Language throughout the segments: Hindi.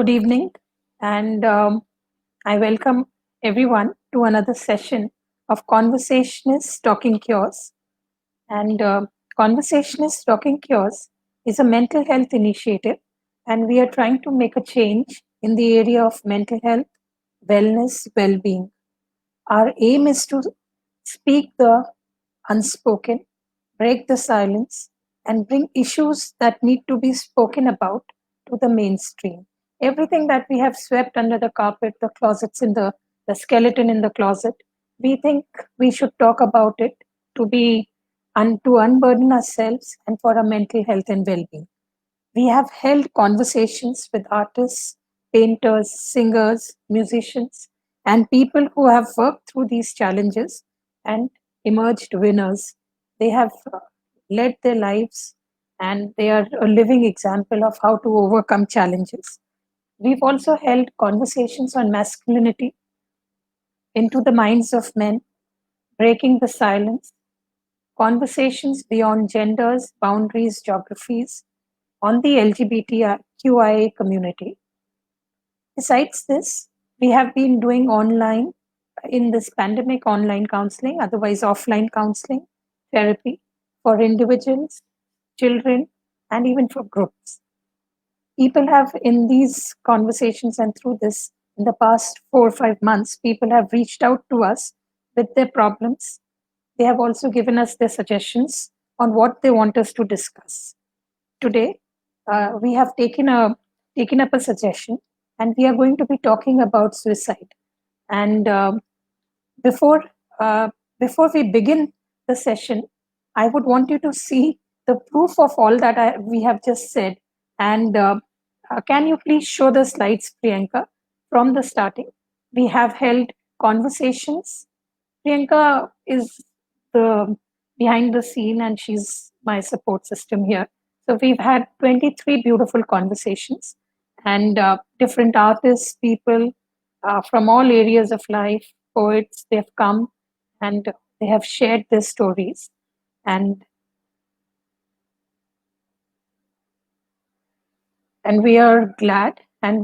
Good evening, and I welcome everyone to another session of Conversationist Talking Cures. And Conversationist Talking Cures is a mental health initiative, and we are trying to make a change in the area of mental health, wellness, well being. Our aim is to speak the unspoken, break the silence, and bring issues that need to be spoken about to the mainstream. Everything that we have swept under the carpet, the closets in the skeleton in the closet, we think we should talk about it to be to unburden ourselves and for our mental health and well-being. We have held conversations with artists, painters, singers, musicians, and people who have worked through these challenges and emerged winners. They have led their lives and they are a living example of how to overcome challenges. We've also held conversations on masculinity into the minds of men, breaking the silence, conversations beyond genders, boundaries, geographies on the LGBTQIA community. Besides this, we have been doing online in this pandemic online counseling, otherwise offline counseling, therapy for individuals, children, and even for groups. People have, in these conversations and through this, in the past 4 or 5 months, people have reached out to us with their problems. They have also given us their suggestions on what they want us to discuss. Today, we have taken up a suggestion, and we are going to be talking about suicide. And before uh, before we begin the session, I would want you to see the proof of all that we have just said. And can you please show the slides, Priyanka, from the starting? We have held conversations. Priyanka is the behind the scene, and she's my support system here. So we've had 23 beautiful conversations, and different artists, people from all areas of life, poets, they've come and they have shared their stories. And we are glad, and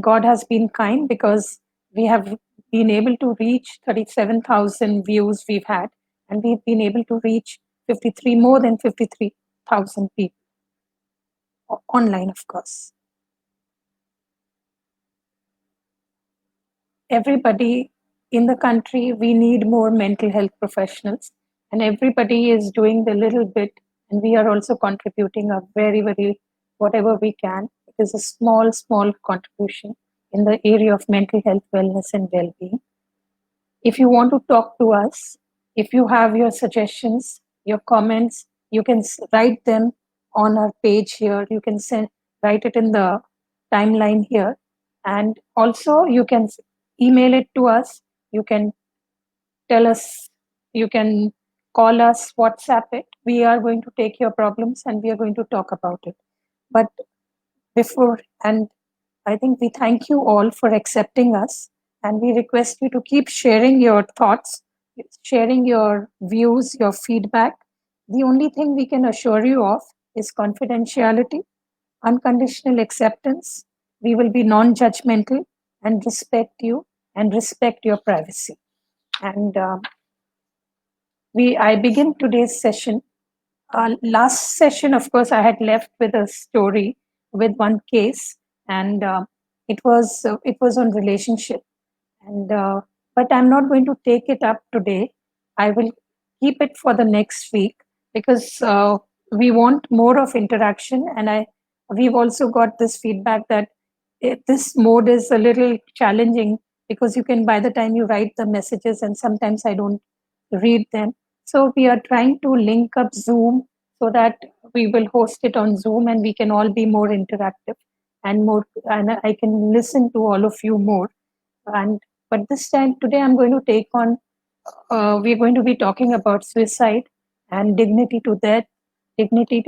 God has been kind because we have been able to reach 37,000 views we've had, and we've been able to reach more than 53,000 people online, of course. Everybody in the country, we need more mental health professionals, and everybody is doing the little bit, and we are also contributing a very whatever we can. It is a small contribution in the area of mental health, wellness, and well-being. If you want to talk to us, if you have your suggestions, your comments, you can write them on our page here. You can write it in the timeline here, and also you can email it to us. You can tell us, you can call us, WhatsApp it. We are going to take your problems and we are going to talk about it. But before, and I think we thank you all for accepting us, and we request you to keep sharing your thoughts, sharing your views, your feedback. The only thing we can assure you of is confidentiality, unconditional acceptance. We will be non-judgmental and respect you and respect your privacy. And I begin today's session. Last session, of course, I had left with a story, with one case, and it was on relationship. And but I'm not going to take it up today. I will keep it for the next week because we want more of interaction, and we've also got this feedback that this mode is a little challenging because you can, by the time you write the messages, and sometimes I don't read them. So we are trying to link up Zoom so that we will host it on Zoom and we can all be more interactive and I can listen to all of you more. And but this time today I'm going to take on we're going to be talking about suicide and dignity to death, dignity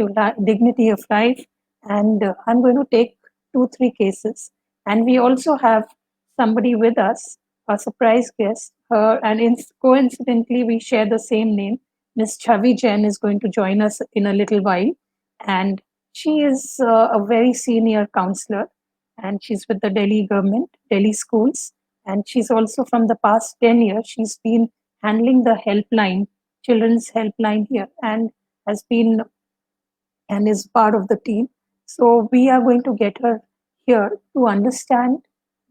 of life, and I'm going to take 2 3 cases, and we also have somebody with us, a surprise guest. Coincidentally, we share the same name. Miss Chavi Jain is going to join us in a little while, and she is a very senior counselor, and she's with the Delhi government, Delhi schools, and she's also from the past 10 years, she's been handling the helpline, children's helpline here, and has been and is part of the team. So we are going to get her here to understand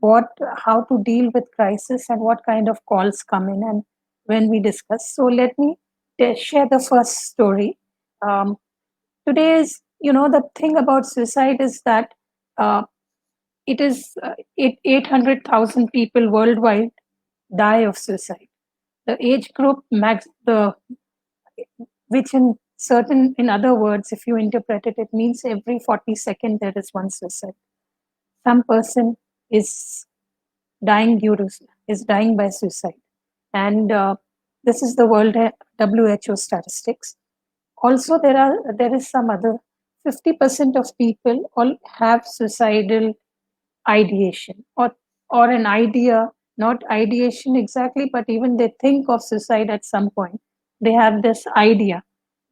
how to deal with crisis and what kind of calls come in and when we discuss. So let me share the first story. Um, Today is, the thing about suicide is that uh, it is 800,000 people worldwide die of suicide. The age group max the which in other words, if you interpret it, it means every 40 seconds there is one suicide. Some person is dying by suicide, and this is the world WHO statistics. Also, there is some other 50% of people all have suicidal ideation, or an idea, not ideation exactly, but even they think of suicide at some point. They have this idea,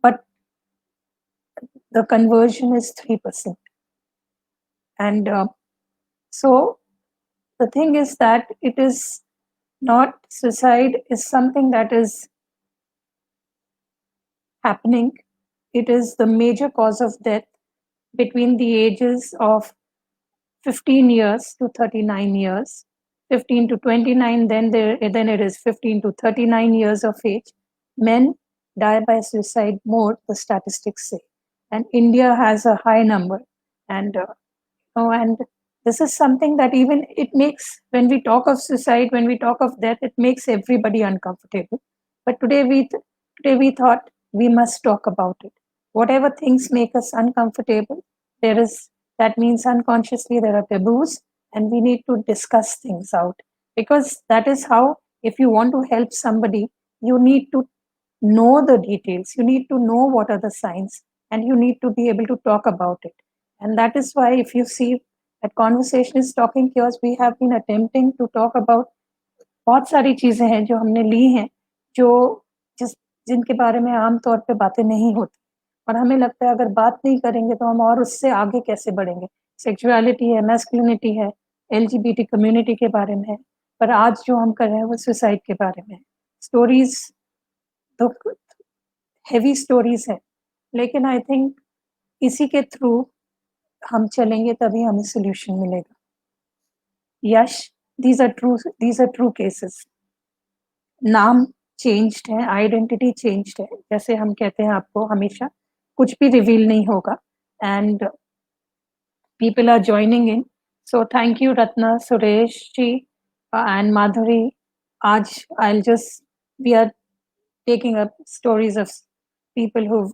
but the conversion is 3%. And so the thing is that it is not, suicide is something that is happening. It is the major cause of death between the ages of 15 years to 39 years. 15 to 29, then it is 15 to 39 years of age. Men die by suicide more, the statistics say. And India has a high number. And and this is something that even it makes, when we talk of suicide, when we talk of death, it makes everybody uncomfortable. But today we thought we must talk about it. Whatever things make us uncomfortable, there is that means unconsciously there are taboos, and we need to discuss things out, because that is how, if you want to help somebody, you need to know the details, you need to know what are the signs, and you need to be able to talk about it. And that is why, if you see, at Conversation is Talking Cures, we have been attempting to talk about बहुत सारी चीजें हैं जो हमने ली हैं, जो जिस जिनके बारे में आम तौर पे बातें नहीं होती, और हमें लगता है अगर बात नहीं करेंगे तो हम और उससे आगे कैसे बढ़ेंगे। सेक्सुअलिटी है, मैस्कुलिनिटी है, एलजीबीटी कम्युनिटी के बारे में है, पर आज जो हम कर रहे हैं वो सुसाइड के बारे में है। स्टोरीज तो हेवी स्टोरीज है, लेकिन आई थिंक इसी के थ्रू हम चलेंगे तभी हमें सोल्यूशन मिलेगा। यश, these are true cases. नाम चेंज्ड है, आइडेंटिटी चेंज्ड है, जैसे हम कहते हैं आपको हमेशा कुछ भी रिवील नहीं होगा, and people are joining in. So thank you, Ratna, Suresh ji, and Madhuri. Aaj we are taking up stories of people who've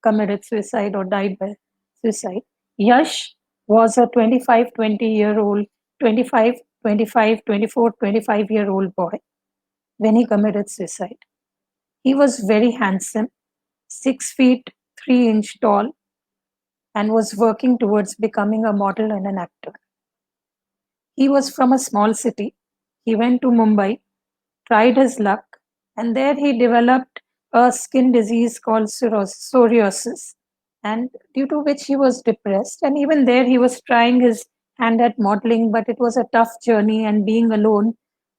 committed suicide or died by suicide. Yash was a 25-20-year-old, 25, 25, 24, 25-year-old boy when he committed suicide. He was very handsome, 6 feet 3 inch tall, and was working towards becoming a model and an actor. He was from a small city. He went to Mumbai, tried his luck, and there he developed a skin disease called psoriasis, and due to which he was depressed. And even there, he was trying his hand at modeling, but it was a tough journey and being alone.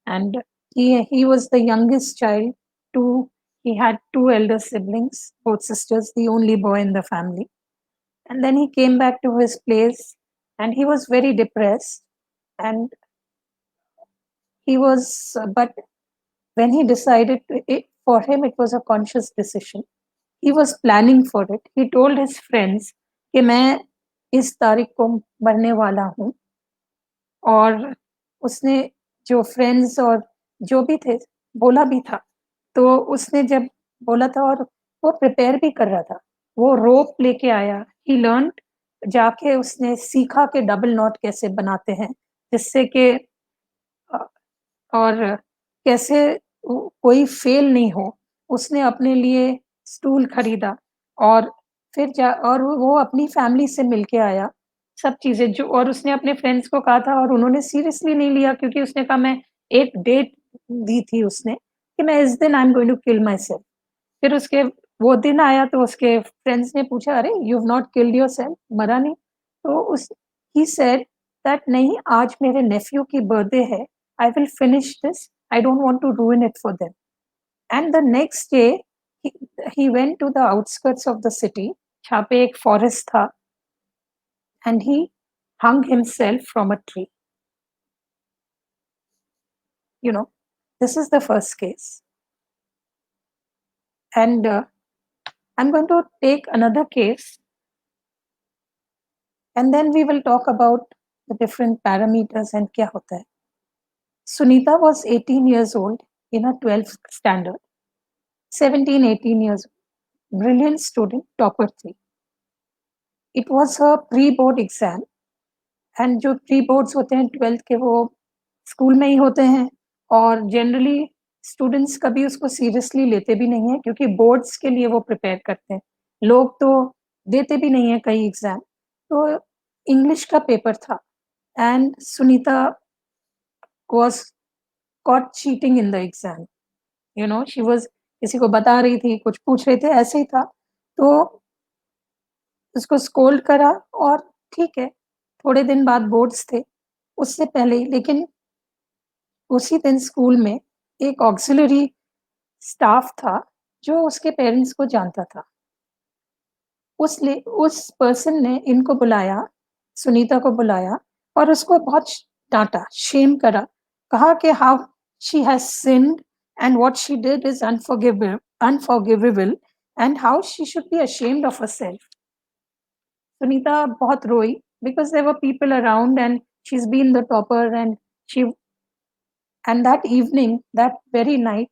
And he was the youngest child. He had two elder siblings, both sisters, the only boy in the family. And then he came back to his place, and he was very depressed. And but when he decided for him, it was a conscious decision. He was planning for it. He told his friends कि मैं इस तारीख को मरने वाला हूँ, और उसने जो फ्रेंड्स और जो भी थे बोला भी था, तो उसने जब बोला था और वो प्रिपेयर भी कर रहा था, वो रोप लेके आया, ही लर्न, जाके उसने सीखा कि डबल नॉट कैसे बनाते हैं, जिससे कि और कैसे कोई फेल नहीं हो। उसने अपने लिए स्टूल खरीदा, और और वो अपनी फैमिली से मिलके आया, सब चीज़ें जो, और उसने अपने फ्रेंड्स को कहा था, और उन्होंने सीरियसली नहीं लिया, क्योंकि उसने कहा, मैं एक डेट दी थी उसने कि मैं इस दिन I am going to kill myself. फिर उसके वो दिन आया तो उसके फ्रेंड्स ने पूछा, अरे you have not killed yourself, मरा नहीं? तो उस ही सेड that नहीं, आज मेरे nephew की birthday है, I will finish this, I don't want to ruin it for them. And the next day he, he went to the outskirts of the city, जहाँ पे एक forest था, and he hung himself from a tree. You know, this is the first case. And I'm going to take another case, and then we will talk about the different parameters and kya hota hai. Sunita was 18 years old in her 12th standard, 17, 18 years old, brilliant student, topper थी. It was her pre-board exam, and जो pre-boards होते हैं 12th के वो स्कूल में ही होते हैं, और जनरली स्टूडेंट्स कभी उसको सीरियसली लेते भी नहीं है क्योंकि बोर्ड्स के लिए वो प्रिपेयर करते हैं. लोग तो देते भी नहीं है कई एग्जाम. तो इंग्लिश का पेपर था, and Sunita was caught cheating in the exam. You know, she was किसी को बता रही थी, कुछ पूछ रहे थे, ऐसे ही था. तो उसको स्कोल्ड करा, और ठीक है, थोड़े दिन बाद बोर्ड्स थे, उससे पहले ही. लेकिन उसी दिन स्कूल में एक ऑक्सिलरी स्टाफ था जो उसके पेरेंट्स को जानता था. उस पर्सन ने इनको बुलाया, सुनीता को बुलाया, और उसको बहुत डांटा, शेम करा, कहा कि how she has sinned and what she did is unforgivable and how she should be ashamed of herself. Sunita बहुत रोई because there were people around and she's been the topper, and that evening, that very night,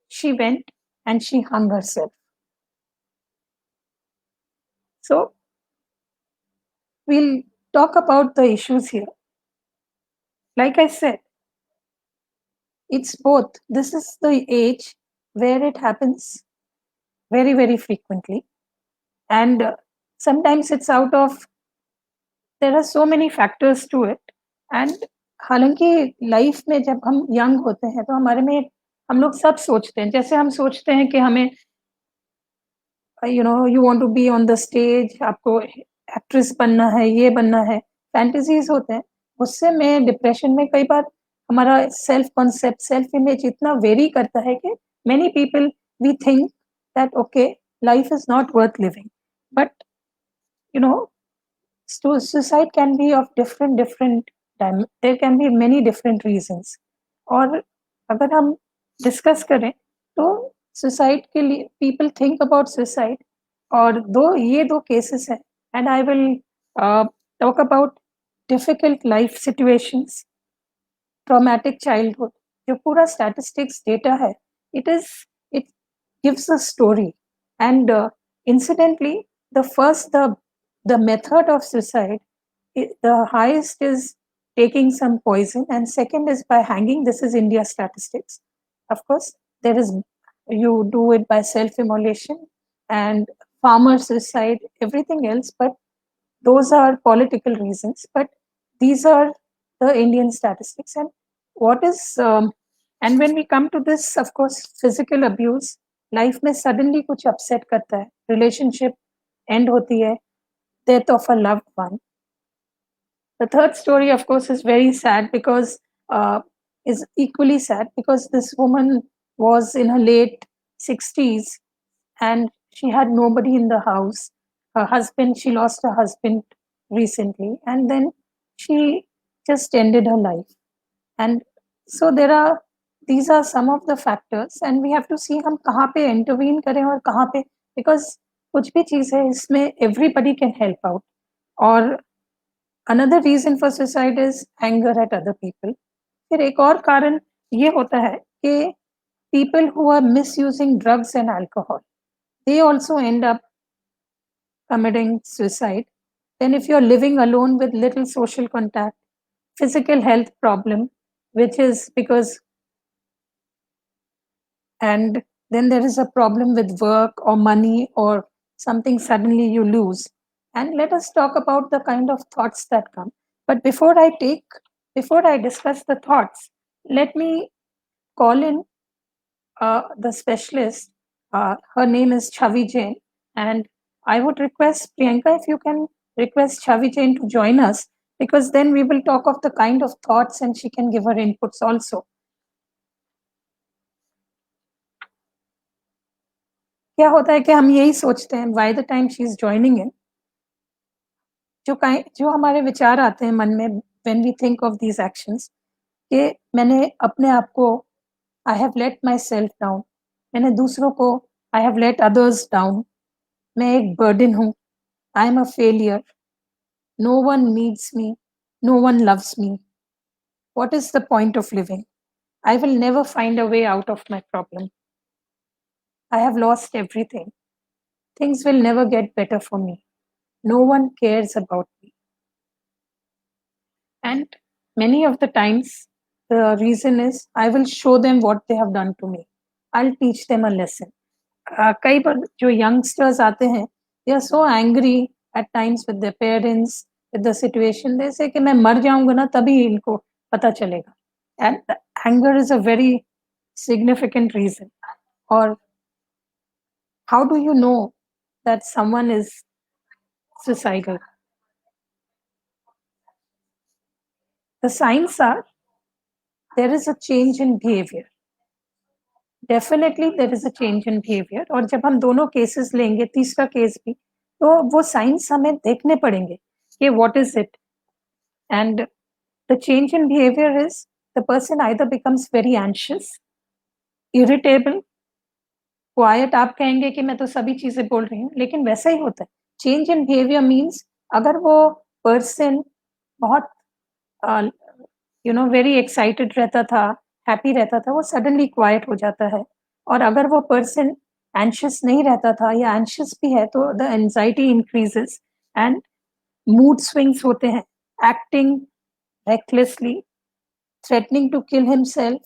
she went and she hung herself. So we'll talk about the issues here. Like I said, it's both. This is the age where it happens very, very frequently. And sometimes it's out of, there are so many factors to it. And हालांकि लाइफ में जब हम यंग होते हैं तो हमारे में हम लोग सब सोचते हैं, जैसे हम सोचते हैं कि हमें you want to be on the stage, आपको एक्ट्रेस बनना है, ये बनना है, फैंटेसीज होते हैं. उससे मैं डिप्रेशन में कई बार हमारा सेल्फ कॉन्सेप्ट, सेल्फ इमेज इतना वेरी करता है कि many people we think that okay, life is not worth living. But you know suicide can be of different there can be many different reasons. और अगर हम डिस्कस करें तो सुसाइड के लिए पीपल थिंक अबाउट सुसाइड, और ये दो केसेस हैं. And I will talk about difficult life situations, traumatic childhood. जो पूरा स्टैटिस्टिक्स डेटा है, it gives a story. And incidentally, the method of suicide, the highest is taking some poison, and second is by hanging. This is India statistics. Of course, there is, you do it by self-immolation and farmer suicide, everything else, but those are political reasons. But these are the Indian statistics. And what is and when we come to this, of course, physical abuse, life में suddenly कुछ upset करता है, relationship end होती है, death of a loved one. The third story, of course, is very sad because is equally sad because this woman was in her late 60s and she had nobody in the house. Her husband, she lost her husband recently, and then she just ended her life. And so these are some of the factors, and we have to see हम कहाँ पे intervene करें और कहाँ पे, because कुछ भी चीज़ है इसमें everybody can help out. और another reason for suicide is anger at other people. फिर एक और कारण ये होता है कि people who are misusing drugs and alcohol, they also end up committing suicide. Then if you're living alone with little social contact, physical health problem, which is because, and then there is a problem with work or money or something suddenly you lose. And let us talk about the kind of thoughts that come. But before I discuss the thoughts, let me call in the specialist. Her name is Chavi Jain, and I would request Priyanka if you can request Chavi Jain to join us, because then we will talk of the kind of thoughts and she can give her inputs also. क्या होता है कि हम यही सोचते हैं by the time she is joining in, जो हमारे विचार आते हैं मन में when we think of these actions, कि मैंने अपने आप को I have let myself down, मैंने दूसरों को I have let others down, मैं एक burden हूँ, I am a failure, no one needs me, no one loves me, what is the point of living, I will never find a way out of my problem, I have lost everything, things will never get better for me, no one cares about me. And many of the times, the reason is I will show them what they have done to me. I'll teach them a lesson. कई बार जो youngsters आते हैं, they are so angry at times with their parents, with the situation. They say कि मैं मर जाऊंगा ना तभी इनको पता चलेगा. And the anger is a very significant reason. Or how do you know that someone is suicidal? The signs are there is a change in behavior. Definitely there is a change in behaviour और जब हम दोनों केसेस लेंगे तीसरा केस भी तो वो साइंस हमें देखने पड़ेंगे कि what is it and the change in behaviour is the person either becomes very anxious irritable quite आप कहेंगे कि मैं तो सभी चीजें बोल रही हूँ लेकिन वैसा ही होता है चेंज इन बिहेवियर मीन्स अगर वो पर्सन बहुत वेरी एक्साइटेड रहता था हैप्पी रहता था वो सडनली क्वाइट हो जाता है और अगर वो पर्सन एंशियस नहीं रहता था या एंशियस भी है तो the anxiety increases and mood swings होते हैं acting recklessly, threatening to kill himself.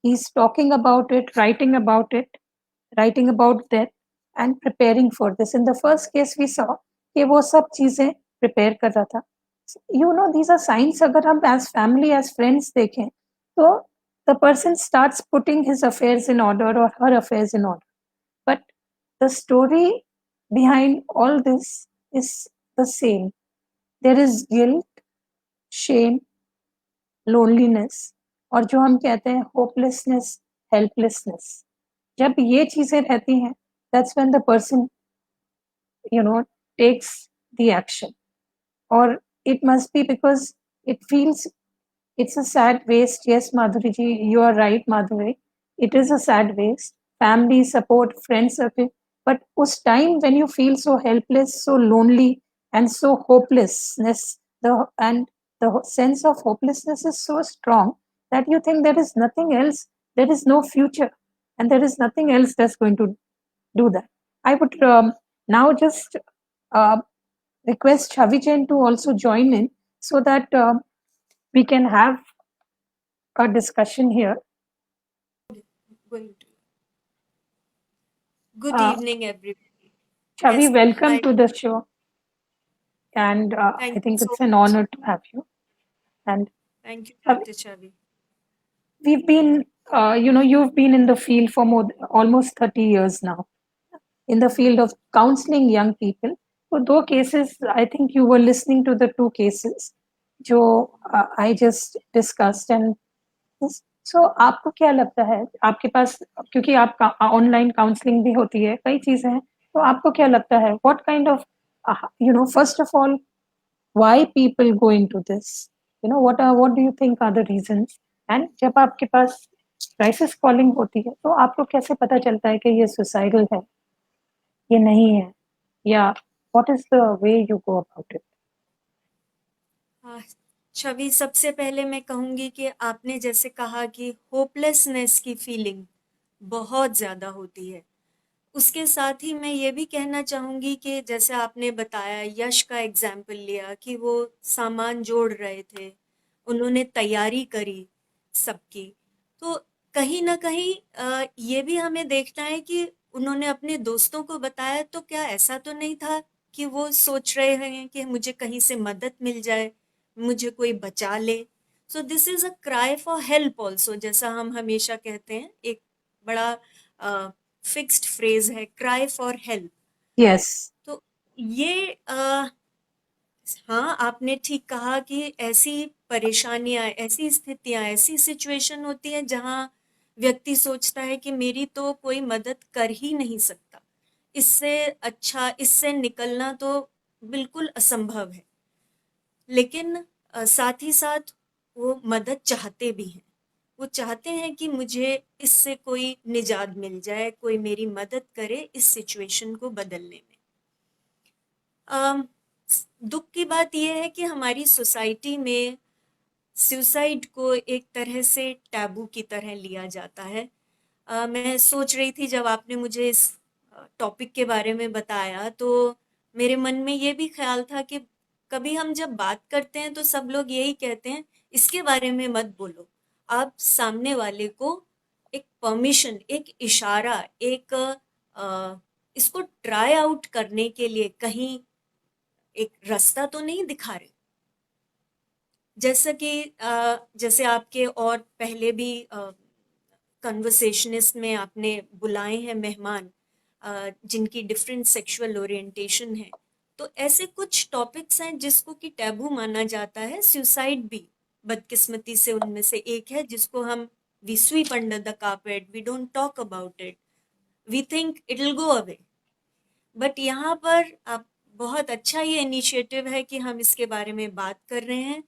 He's talking about it, writing about death, and preparing for this. In the first case, we saw कि वो सब चीजें prepare कर रहा था. You know, these are signs. अगर हम as family, as friends देखें, तो the person starts putting his affairs in order or her affairs in order. But the story behind all this is the same. There is guilt, shame, loneliness और जो हम कहते हैं hopelessness, helplessness. जब ये चीजें रहती हैं, that's when the person, takes the action. Or it must be because it feels it's a sad waste. Yes, Madhuri ji, you are right, Madhuri. It is a sad waste. Family support, friend circle. But उस time when you feel so helpless, so lonely, and so hopelessness, the sense of hopelessness is so strong that you think there is nothing else, there is no future, and there is nothing else that's going to do that. I would now just uh, request Chavi Jain to also join in so that we can have a discussion here. Going to. Good Uh, evening, everybody. Chavi, Yes, welcome my to the show. And I thank you think so it's an much. honor to have you. And Thank you, Chavi, Dr. Chavi. we've been, you've been in the field for almost 30 years now, in the field of counseling young people. So, two cases, I think you were listening to the two cases, जो I just discussed. And सो आपको क्या लगता है आपके पास क्योंकि आप ऑनलाइन काउंसलिंग भी होती है कई चीजें हैं तो आपको क्या लगता है what kind of first of all why people go into this what do you think are the reasons and जब आपके पास क्राइसिस कॉलिंग होती है तो आपको कैसे पता चलता है कि ये सुसाइडल है ये नहीं है या what is the way you go about it हाँ, छवि, सबसे पहले मैं कहूँगी कि आपने जैसे कहा कि होपलेसनेस की फीलिंग बहुत ज़्यादा होती है। उसके साथ ही मैं ये भी कहना चाहूँगी कि जैसे आपने बताया, यश का एग्जाम्पल लिया कि वो सामान जोड़ रहे थे, उन्होंने तैयारी करी सबकी। तो कहीं न कहीं ये भी हमें देखना है कि उन्होंने अपने दोस्तों को बताया, तो क्या ऐसा तो नहीं था कि वो सोच रहे हैं कि मुझे कहीं से मदद मिल जाए, मुझे कोई बचा ले? So this is a cry for help also, जैसा हम हमेशा कहते हैं, एक बड़ा फिक्स्ड फ्रेज है, क्राई फॉर हेल्प। यस तो ये हाँ, आपने ठीक कहा कि ऐसी परेशानियाँ, ऐसी स्थितियाँ, ऐसी सिचुएशन होती है जहाँ व्यक्ति सोचता है कि मेरी तो कोई मदद कर ही नहीं सकता। इससे अच्छा, इससे निकलना तो बिल्कुल असंभव है। लेकिन साथ ही साथ वो मदद चाहते भी हैं। वो चाहते हैं कि मुझे इससे कोई निजात मिल जाए, कोई मेरी मदद करे इस सिचुएशन को बदलने में। अम, दुख की बात यह है कि हमारी सोसाइटी में सुसाइड को एक तरह से टैबू की तरह लिया जाता है। मैं सोच रही थी जब आपने मुझे इस टॉपिक के बारे में बताया, तो मेरे मन में ये भी ख्याल था कि कभी हम जब बात करते हैं तो सब लोग यही कहते हैं, इसके बारे में मत बोलो। आप सामने वाले को एक परमिशन, एक इशारा, एक इसको ट्राई आउट करने के लिए कहीं एक रास्ता तो नहीं दिखा रहे। जैसा कि जैसे आपके और पहले भी कन्वर्सेशनिस्ट में आपने बुलाए हैं मेहमान, जिनकी डिफरेंट सेक्सुअल ओरिएंटेशन है, तो ऐसे कुछ टॉपिक्स हैं जिसको कि टैबू माना जाता है। सुसाइड भी बदकिस्मती से उनमें से एक है, जिसको हम we sweep under the carpet, we don't talk about it, we think it will go away. But यहाँ पर आप, बहुत अच्छा ये इनिशिएटिव है कि हम इसके बारे में बात कर रहे हैं।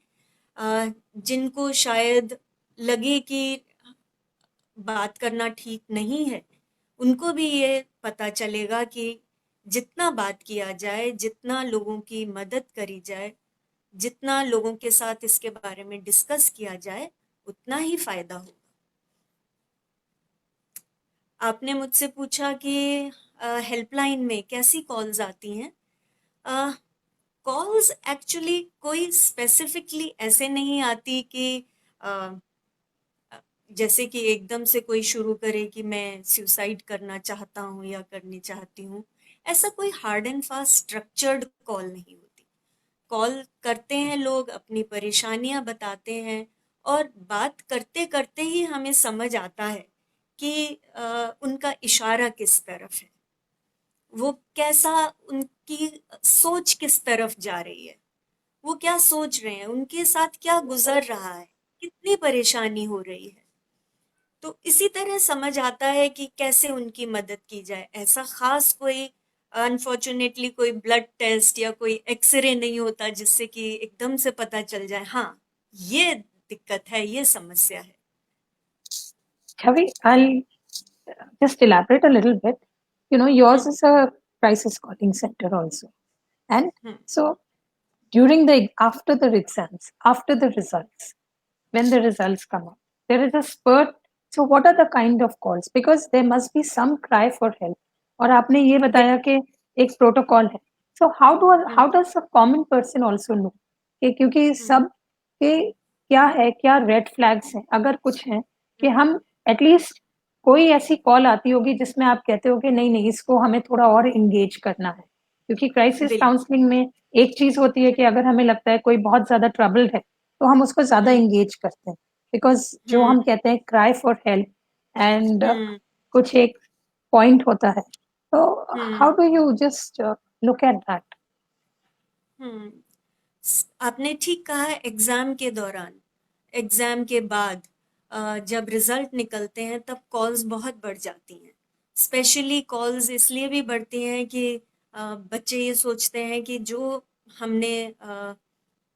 जिनको शायद लगे कि बात करना ठीक नहीं है, उनको भी ये पता चलेगा कि जितना बात किया जाए, जितना लोगों की मदद करी जाए, जितना लोगों के साथ इसके बारे में डिस्कस किया जाए, उतना ही फायदा होगा। आपने मुझसे पूछा कि हेल्पलाइन में कैसी कॉल्स आती हैं। कॉल्स एक्चुअली कोई स्पेसिफिकली ऐसे नहीं आती कि अ, जैसे कि एकदम से कोई शुरू करे कि मैं सुसाइड करना चाहता हूँ या करनी चाहती हूँ। ऐसा कोई hard and fast structured call नहीं होती। कॉल करते हैं लोग, अपनी परेशानियां बताते हैं, और बात करते करते ही हमें समझ आता है कि उनका इशारा किस तरफ है, वो कैसा, उनकी सोच किस तरफ जा रही है, वो क्या सोच रहे हैं, उनके साथ क्या गुजर रहा है, कितनी परेशानी हो रही है। तो इसी तरह समझ आता है कि कैसे उनकी मदद की जाए। ऐसा खास कोई, अनफॉर्चुनेटली कोई ब्लड टेस्ट या कोई एक्सरे नहीं होता जिससे कि एकदम से पता चल जाए, हाँ ये दिक्कत है, ये समस्या है। Chavi, I'll just elaborate a little bit. Yours hmm, is a crisis calling center also. And hmm, so during after the exams, after the results, when the results come up, there is a spurt. So what are the kind of calls? Because there must be some cry for help. और आपने ये बताया बिल्कुल। कि एक प्रोटोकॉल है. So hmm, how does a common person also know? कि क्योंकि हम्म, सब के क्या है, क्या रेड फ्लैग्स हैं, अगर कुछ हैं, कि हम्म, हम एटलीस्ट कोई ऐसी कॉल आती होगी जिसमें आप कहते हो कि नहीं नहीं, इसको हमें थोड़ा और एंगेज करना है, क्योंकि क्राइसिस बिल्कुल। काउंसलिंग में एक चीज होती है कि अगर हमें लगता है कोई बहुत ज्यादा ट्रबल्ड है तो हम उसको ज्यादा हम्म, एंगेज करते हैं, बिकॉज जो हम्म, हम कहते हैं cry for help and hmm, कुछ एक पॉइंट होता है, तो how hmm, do you just look at that? Hmm. आपने ठीक कहा है, एग्जाम के दौरान, एग्जाम के बाद, जब रिजल्ट निकलते हैं तब कॉल्स बहुत बढ़ जाती हैं। स्पेशली कॉल्स इसलिए भी बढ़ती हैं कि बच्चे ये सोचते हैं कि जो हमने,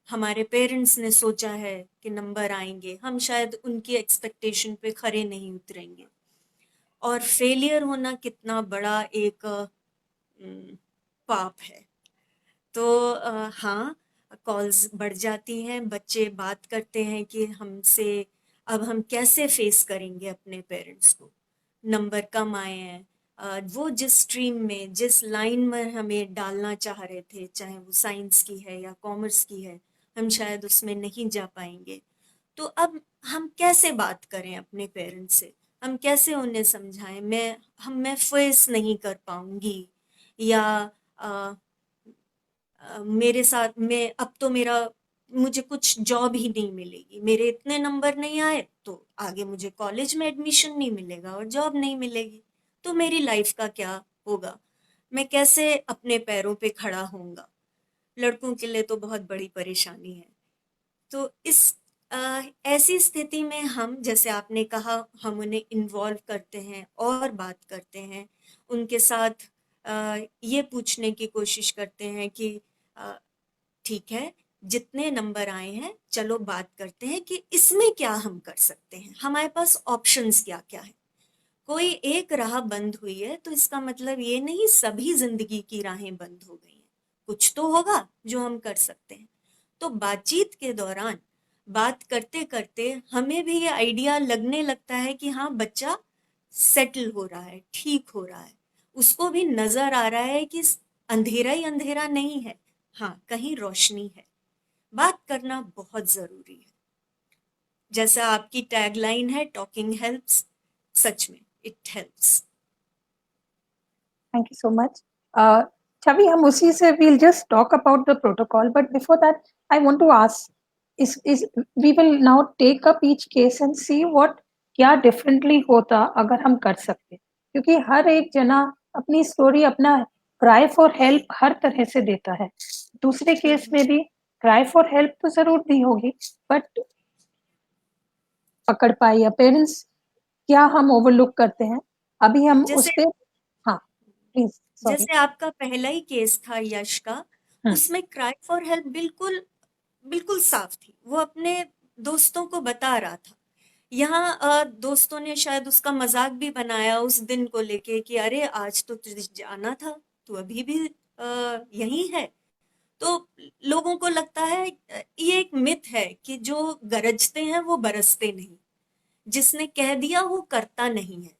हमारे पेरेंट्स ने सोचा है कि नंबर आएंगे, हम शायद उनकी एक्सपेक्टेशन पे खरे नहीं उतरेंगे। और फेलियर होना कितना बड़ा एक पाप है। तो हाँ, कॉल्स बढ़ जाती हैं, बच्चे बात करते हैं कि हमसे अब हम कैसे फेस करेंगे अपने पेरेंट्स को। नंबर कम आए हैं, वो जिस स्ट्रीम में, जिस लाइन में हमें डालना चाह रहे थे, चाहे वो साइंस की है या कॉमर्स की है, हम शायद उसमें नहीं जा पाएंगे। तो अब हम कैसे बात करें अपने पेरेंट्स से, हम कैसे उन्हें समझाएं, मैं फेस नहीं कर पाऊंगी, या मेरे साथ में अब तो मेरा, मुझे कुछ जॉब ही नहीं मिलेगी, मेरे इतने नंबर नहीं आए तो आगे मुझे कॉलेज में एडमिशन नहीं मिलेगा और जॉब नहीं मिलेगी, तो मेरी लाइफ का क्या होगा, मैं कैसे अपने पैरों पे खड़ा होऊंगा। लड़कों के लिए तो बहुत बड़ी परेशानी है। तो इस ऐसी स्थिति में हम, जैसे आपने कहा, हम उन्हें इन्वॉल्व करते हैं और बात करते हैं उनके साथ। ये पूछने की कोशिश करते हैं कि अ, ठीक है, जितने नंबर आए हैं चलो बात करते हैं कि इसमें क्या हम कर सकते हैं, हमारे पास ऑप्शंस क्या क्या है। कोई एक राह बंद हुई है तो इसका मतलब ये नहीं सभी जिंदगी की राहें बंद हो गई हैं। कुछ तो होगा जो हम कर सकते हैं। तो बातचीत के दौरान बात करते करते हमें भी ये आइडिया लगने लगता है कि हाँ, बच्चा सेटल हो रहा है, ठीक हो रहा है। उसको भी नजर आ रहा है कि अंधेरा ही अंधेरा नहीं है, हाँ कहीं रोशनी है। बात करना बहुत जरूरी है। जैसा आपकी टैगलाइन है, टॉकिंग हेल्प्स, सच में it helps. Thank you so much. Chavi, हम उसी से we'll just talk about the protocol, but before that, I want to ask, is we will now take up each case and see what क्या differently होता अगर हम कर सकते, क्योंकि हर एक जना अपनी स्टोरी, अपना cry for help हर तरह से देता है। दूसरे केस में भी cry for help तो जरूर दी होगी, but पकड़ पाए या पेरेंट्स क्या हम ओवरलुक करते हैं, अभी हम उस जैसे पे। हाँ प्लीज, सॉरी। जैसे आपका पहला ही केस था यश का, उसमें क्राई फॉर हेल्प बिल्कुल बिल्कुल साफ थी, वो अपने दोस्तों को बता रहा था। यहाँ दोस्तों ने शायद उसका मजाक भी बनाया उस दिन को लेके कि अरे आज तो तुझे जाना था, तू अभी भी यहीं है। तो लोगों को लगता है ये एक मिथ है कि जो गरजते हैं वो बरसते नहीं, जिसने कह दिया वो करता नहीं है।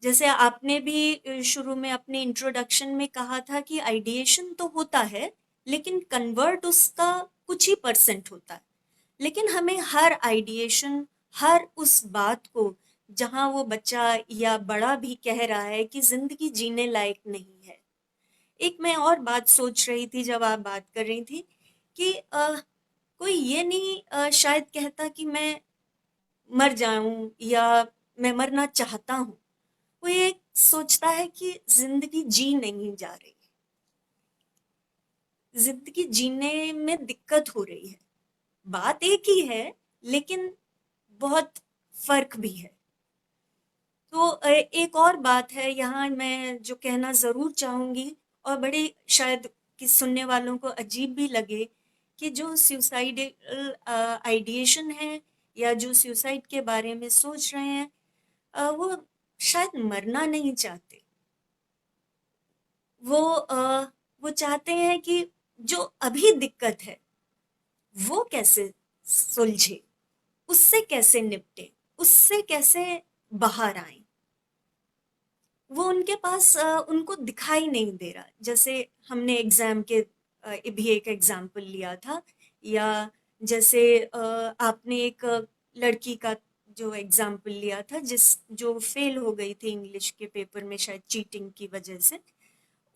जैसे आपने भी शुरू में अपने इंट्रोडक्शन में कहा था कि आइडिएशन तो होता है, लेकिन कन्वर्ट उसका कुछ ही परसेंट होता है। लेकिन हमें हर आइडिएशन, हर उस बात को जहां वो बच्चा या बड़ा भी कह रहा है कि जिंदगी जीने लायक नहीं है। एक मैं और बात सोच रही थी जब आप बात कर रही थी कि कोई ये नहीं शायद कहता कि मैं मर जाऊं या मैं मरना चाहता हूं। वो ये सोचता है कि जिंदगी जी नहीं जा रही, जिंदगी जीने में दिक्कत हो रही है। बात एक ही है, लेकिन बहुत फर्क भी है। तो एक और बात है यहाँ मैं जो कहना जरूर चाहूंगी, और बड़े शायद कि सुनने वालों को अजीब भी लगे, कि जो सुसाइडल आइडिएशन है या जो सुसाइड के बारे में सोच रहे हैं, वो शायद मरना नहीं चाहते। वो चाहते हैं कि जो अभी दिक्कत है वो कैसे सुलझे, उससे कैसे निपटे, उससे कैसे बाहर आए। वो उनके पास उनको दिखाई नहीं दे रहा। जैसे हमने एग्जाम के भी एक एग्जाम्पल लिया था, या जैसे आपने एक लड़की का जो एग्जाम्पल लिया था जिस जो फेल हो गई थी इंग्लिश के पेपर में शायद चीटिंग की वजह से।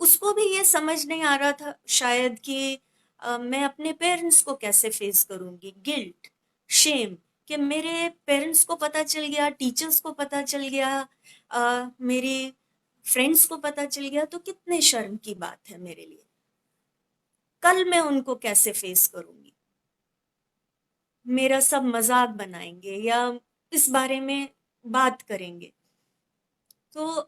उसको भी ये समझ नहीं आ रहा था शायद कि मैं अपने पेरेंट्स को कैसे फेस करूंगी, गिल्ट, शेम, कि मेरे पेरेंट्स को पता चल गया, टीचर्स को पता चल गया, मेरे फ्रेंड्स को पता चल गया तो कितने शर्म की बात है मेरे लिए। कल मैं उनको कैसे फेस करूंगी, मेरा सब मजाक बनाएंगे या इस बारे में बात करेंगे। तो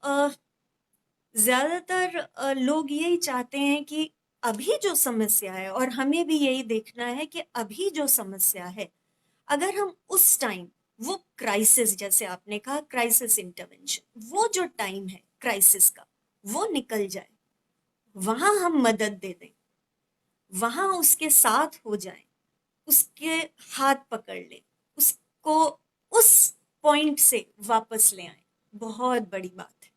ज्यादातर लोग यही चाहते हैं कि अभी जो समस्या है, और हमें भी यही देखना है कि अभी जो समस्या है, अगर हम उस टाइम वो क्राइसिस, जैसे आपने कहा क्राइसिस इंटरवेंशन, वो जो टाइम है क्राइसिस का वो निकल जाए, वहां हम मदद दे दें, वहां उसके साथ हो जाएं, उसके हाथ पकड़ लें, उसको उस पॉइंट से वापस ले आए, बहुत बड़ी बात है।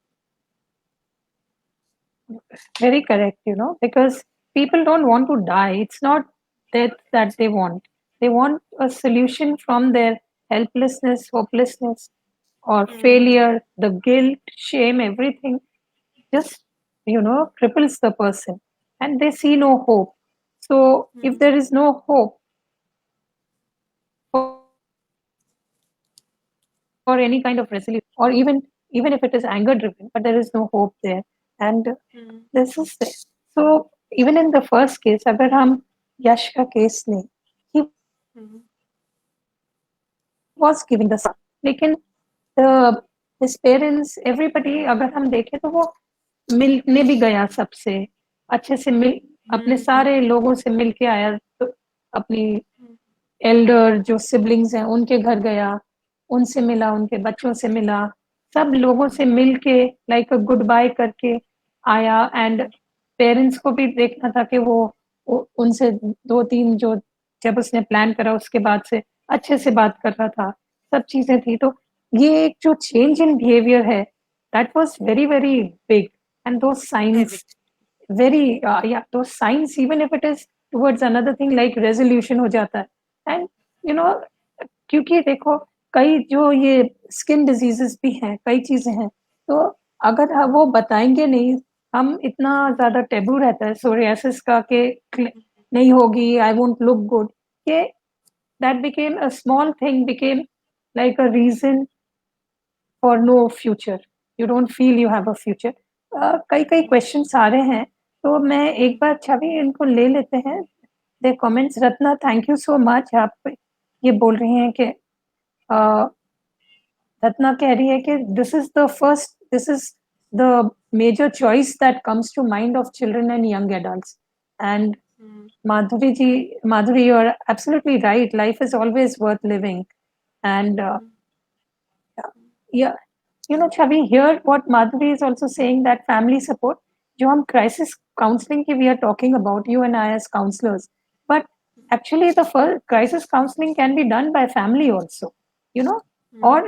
Very correct, because people don't want to die. It's not death that they want. They want a solution from their helplessness, hopelessness, or failure, the guilt, shame, everything just, cripples the person and they see no hope. So, if there is no hope for any kind of resolution, or even if it is anger driven, but there is no hope there, and this is there. So even in the first case, अगर हम यश का केस लें, ही हम्म, वाज गिविंग द सन, लेकिन द हिज पेरेंट्स, एवरीबडी, अगर हम देखें तो वो मिलने भी गया सबसे अच्छे से, मिल अपने हम्म, सारे लोगों से मिल के आया, तो अपनी हम्म, एल्डर जो सिबलिंग्स हैं उनके घर गया, उनसे मिला, उनके बच्चों से मिला, सब लोगों से मिल के लाइक अ गुड बाय करके आया। एंड पेरेंट्स को भी देखना था कि वो उनसे दो तीन जो, जब उसने प्लान करा उसके बाद से अच्छे से बात कर रहा था, सब चीजें थी। तो ये एक जो चेंज इन बिहेवियर है, that was very very big. And though science, avid. very yeah, those signs, even if it is towards another thing like resolution हो जाता है। एंड यू नो, क्योंकि देखो, कई जो ये स्किन डिजीजेस भी हैं, कई चीजें हैं, तो अगर वो बताएंगे नहीं, हम इतना ज्यादा टेबू रहता है सोरियासिस का कि नहीं होगी, आई वोंट लुक गुड, कि that became a small thing, became like a reason for no future, you don't feel you have a future. कई कई क्वेश्चंस आ रहे हैं, तो मैं एक बार छवि इनको ले लेते हैं, they comments. Ratna, thank you so much. आप ये बोल रही हैं कि uh, रत्ना कह रही है कि this is the major choice that comes to mind of children and young adults. And Madhuri ji, Madhuri, you are absolutely right, life is always worth living. And yeah, you know, Chavi, here what Madhuri is also saying, that family support, जो हम crisis counseling की we are talking about, you and I as counselors, but actually the first crisis counseling can be done by family also, you know, or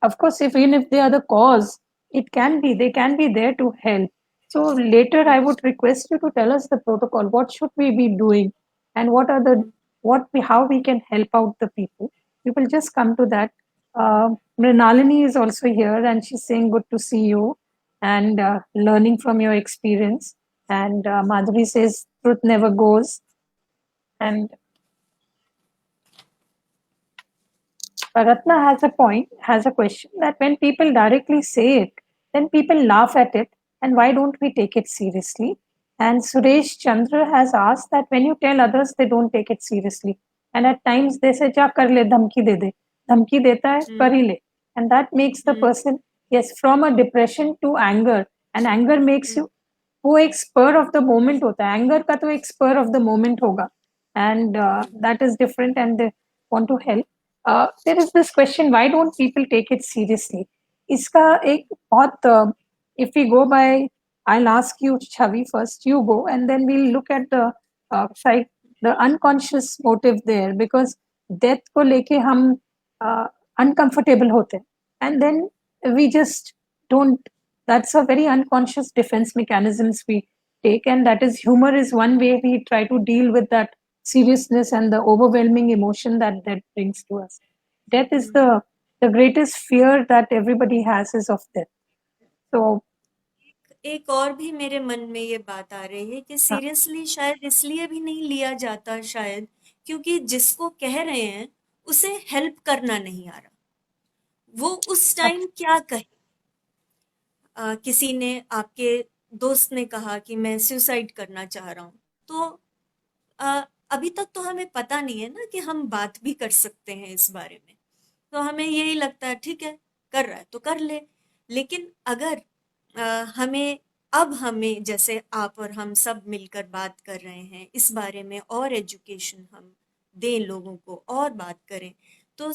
of course, if even if they are the cause, it can be, they can be there to help. So later I would request you to tell us the protocol, what should we be doing, and what are the, what we, how we can help out the people. We will just come to that. Mrinalini is also here and she's saying good to see you, and learning from your experience. And Madhuri says truth never goes. And Ratna has a point, has a question, that when people directly say it, then people laugh at it, and why don't we take it seriously? And Suresh Chandra has asked that when you tell others, they don't take it seriously. And at times they say, "Ja kar le, dhamki de de." Dhamki deta hai, kar hi le. And that makes the person, yes, from a depression to anger. And anger makes you, वो एक spur of the moment होता है, anger का तो एक spur of the moment होगा, and that is different, and they want to help. There is this question, why don't people take it seriously? इसका एक बहुत, if we go by, I'll ask you, Chavi, first you go, and then we'll look at the the unconscious motive there, because death को लेके हम uncomfortable होते हैं, and then we just don't, that's a very unconscious defense mechanisms we take, and that is humor is one way we try to deal with that seriousness and the overwhelming emotion that that brings to us. Death is the greatest fear that everybody has, is of death. So एक और भी मेरे मन में ये बात आ रही है कि uh, सीरियसली शायद इसलिए भी नहीं लिया जाता, शायद क्योंकि जिसको कह रहे हैं उसे हेल्प करना नहीं आ रहा, वो उस टाइम क्या कहे। किसी ने, आपके दोस्त ने कहा कि मैं सुसाइड करना चाह रहा हूँ, तो अ, अभी तक तो हमें पता नहीं है ना कि हम बात भी कर सकते हैं इस बारे में, तो हमें यही लगता है ठीक है, कर रहा है तो कर ले। लेकिन अगर हमें, अब हमें, जैसे आप और हम सब मिलकर बात कर रहे हैं इस बारे में, और एजुकेशन हम दें लोगों को और बात करें, तो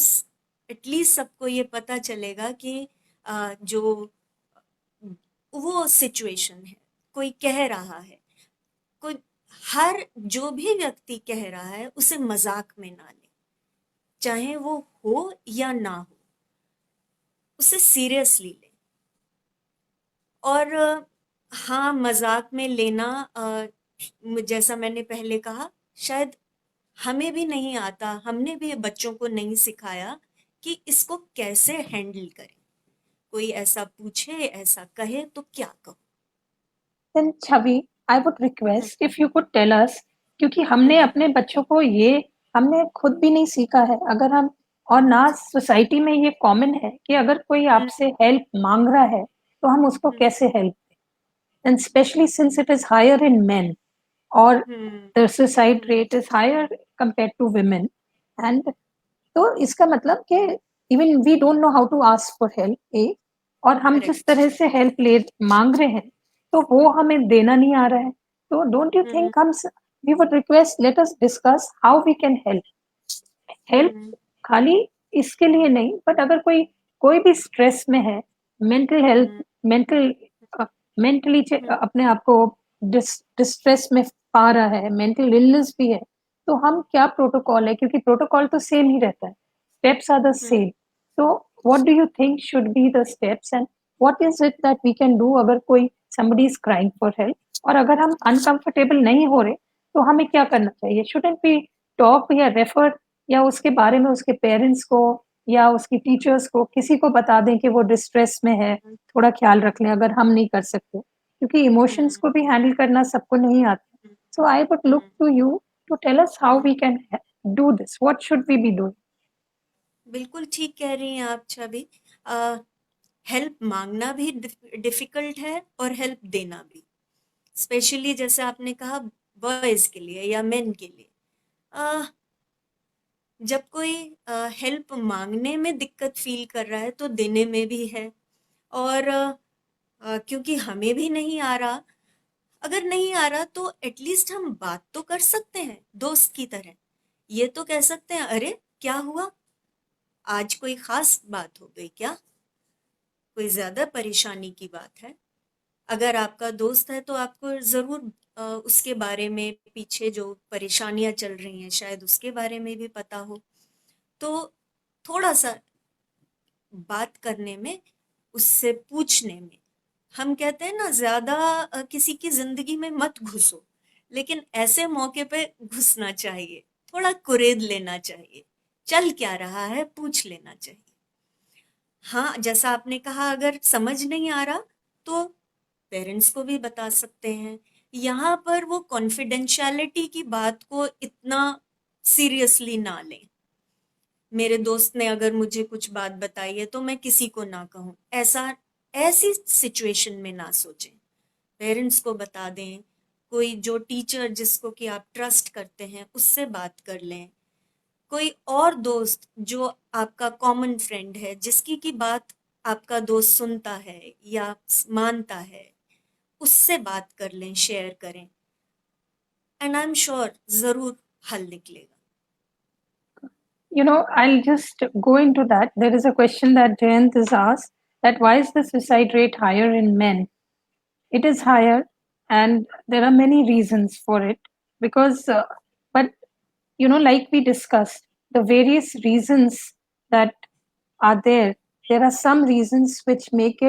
एटलीस्ट सबको ये पता चलेगा कि जो वो सिचुएशन है, कोई कह रहा है, कोई, हर जो भी व्यक्ति कह रहा है उसे मजाक में ना ले, चाहे वो हो या ना हो, उसे सीरियसली ले। और हाँ, मजाक में लेना, जैसा मैंने पहले कहा, शायद हमें भी नहीं आता, हमने भी बच्चों को नहीं सिखाया कि इसको कैसे हैंडल करें। कोई ऐसा पूछे, ऐसा कहे तो क्या कहो। then Chavi, I would hmm, request if you could tell us, क्योंकि हमने हम्म, अपने बच्चों को ये, हमने खुद भी नहीं सीखा है, अगर हम, और ना सोसाइटी में ये कॉमन है कि अगर कोई हम्म, आपसे हेल्प मांग रहा है तो हम उसको हम्म, कैसे help, and especially since it is higher in men. और हम्म the suicide rate is higher compared to women. And तो इसका मतलब कि even we don't know how to ask for help uh, और हम जिस करेक्ट तरह से हेल्प ले मांग रहे हैं तो वो हमें देना नहीं आ रहा है. तो डोंट यू हम्म थिंक हम we would request let us discuss how we can help. Help hmm खाली इसके लिए नहीं, बट अगर कोई कोई भी स्ट्रेस में है, मेंटल हेल्थ, हम्म मेंटल मेंटली हम्म अपने आप को डिस्ट्रेस में पा रहा है, मेंटल इलनेस भी है, तो हम क्या प्रोटोकॉल है, क्योंकि प्रोटोकॉल तो सेम ही रहता है, steps are the hmm same. So what do you think should be the steps, and what is it that we can do अगर कोई somebody is crying for help, और अगर हम uncomfortable नहीं हो रहे तो हमें क्या करना चाहिए? shouldn't we talk या refer, या उसके बारे में उसके पेरेंट्स को या उसकी टीचर्स को किसी को बता दें कि वो डिस्ट्रेस में है, थोड़ा ख्याल रख लें अगर हम नहीं कर सकते, क्योंकि इमोशंस हम्म को भी हैंडल करना सबको नहीं आता. So I would look hmm to you to tell us how hmm we can do this, what should we be doing. बिल्कुल ठीक कह रही हैं आप छवि। हेल्प मांगना भी डिफिकल्ट है और हेल्प देना भी, स्पेशली जैसे आपने कहा बॉयज के लिए या मेन के लिए। अ, जब कोई हेल्प मांगने में दिक्कत फील कर रहा है तो देने में भी है। और क्योंकि हमें भी नहीं आ रहा, अगर नहीं आ रहा तो एटलीस्ट हम बात तो कर सकते हैं दोस्त की तरह। ये तो कह सकते हैं, अरे क्या हुआ, आज कोई खास बात हो गई क्या, कोई ज्यादा परेशानी की बात है। अगर आपका दोस्त है तो आपको जरूर उसके बारे में, पीछे जो परेशानियां चल रही हैं शायद उसके बारे में भी पता हो। तो थोड़ा सा बात करने में, उससे पूछने में, हम कहते हैं ना ज्यादा किसी की जिंदगी में मत घुसो, लेकिन ऐसे मौके पे घुसना चाहिए, थोड़ा कुरेद लेना चाहिए, चल क्या रहा है पूछ लेना चाहिए। हाँ, जैसा आपने कहा, अगर समझ नहीं आ रहा तो पेरेंट्स को भी बता सकते हैं। यहाँ पर वो कॉन्फिडेंशियलिटी की बात को इतना सीरियसली ना लें। मेरे दोस्त ने अगर मुझे कुछ बात बताई है तो मैं किसी को ना कहूँ, ऐसा ऐसी सिचुएशन में ना सोचें। पेरेंट्स को बता दें, कोई जो टीचर जिसको कि आप ट्रस्ट करते हैं उससे बात कर लें, कोई और दोस्त जो आपका कॉमन फ्रेंड है जिसकी की बात आपका दोस्त सुनता है या मानता है, उससे बात कर लें, शेयर करें, एंड आई एम श्योर जरूर हल निकलेगा। You know, I'll just go into that. There is a question that Jayant is asked, that why is the suicide rate higher in men? It is higher, and there are many reasons for it. Because, but you know, like we discussed, the various reasons that are there are some reasons which make